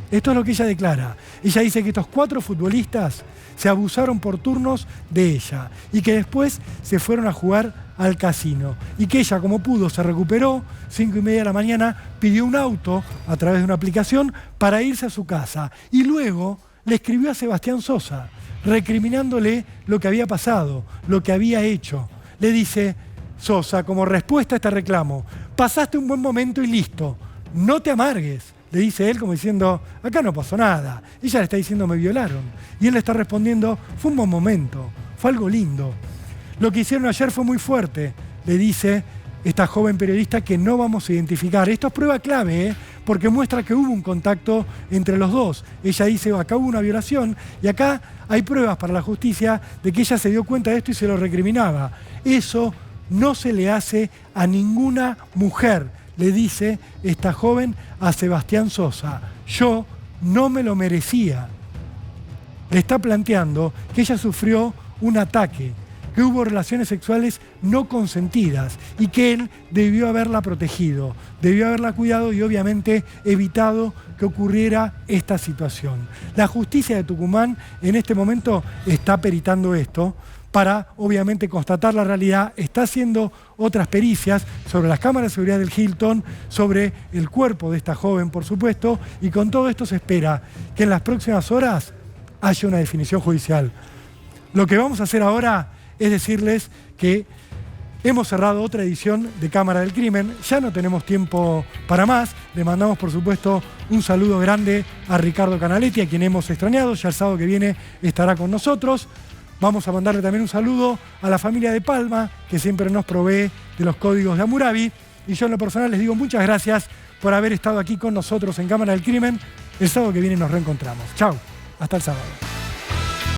Esto es lo que ella declara. Ella dice que estos 4 futbolistas se abusaron por turnos de ella y que después se fueron a jugar al casino y que ella, como pudo, se recuperó, 5:30 de la mañana, pidió un auto a través de una aplicación para irse a su casa y luego le escribió a Sebastián Sosa recriminándole lo que había pasado, lo que había hecho. Le dice: Sosa, como respuesta a este reclamo, pasaste un buen momento y listo, no te amargues. Le dice él como diciendo, acá no pasó nada. Ella le está diciendo, me violaron. Y él le está respondiendo, fue un buen momento, fue algo lindo. Lo que hicieron ayer fue muy fuerte, le dice esta joven periodista que no vamos a identificar. Esto es prueba clave, porque muestra que hubo un contacto entre los dos. Ella dice, acá hubo una violación y acá hay pruebas para la justicia de que ella se dio cuenta de esto y se lo recriminaba. Eso no se le hace a ninguna mujer, le dice esta joven a Sebastián Sosa. Yo no me lo merecía. Le está planteando que ella sufrió un ataque, que hubo relaciones sexuales no consentidas y que él debió haberla protegido, debió haberla cuidado y obviamente evitado que ocurriera esta situación. La justicia de Tucumán en este momento está peritando esto para obviamente constatar la realidad, está haciendo otras pericias sobre las cámaras de seguridad del Hilton, sobre el cuerpo de esta joven, por supuesto, y con todo esto se espera que en las próximas horas haya una definición judicial. Lo que vamos a hacer ahora es decirles que hemos cerrado otra edición de Cámara del Crimen, ya no tenemos tiempo para más, le mandamos por supuesto un saludo grande a Ricardo Canaletti, a quien hemos extrañado, ya el sábado que viene estará con nosotros. Vamos a mandarle también un saludo a la familia de Palma, que siempre nos provee de los códigos de Hammurabi. Y yo en lo personal les digo muchas gracias por haber estado aquí con nosotros en Cámara del Crimen. El sábado que viene nos reencontramos. Chau, hasta el sábado.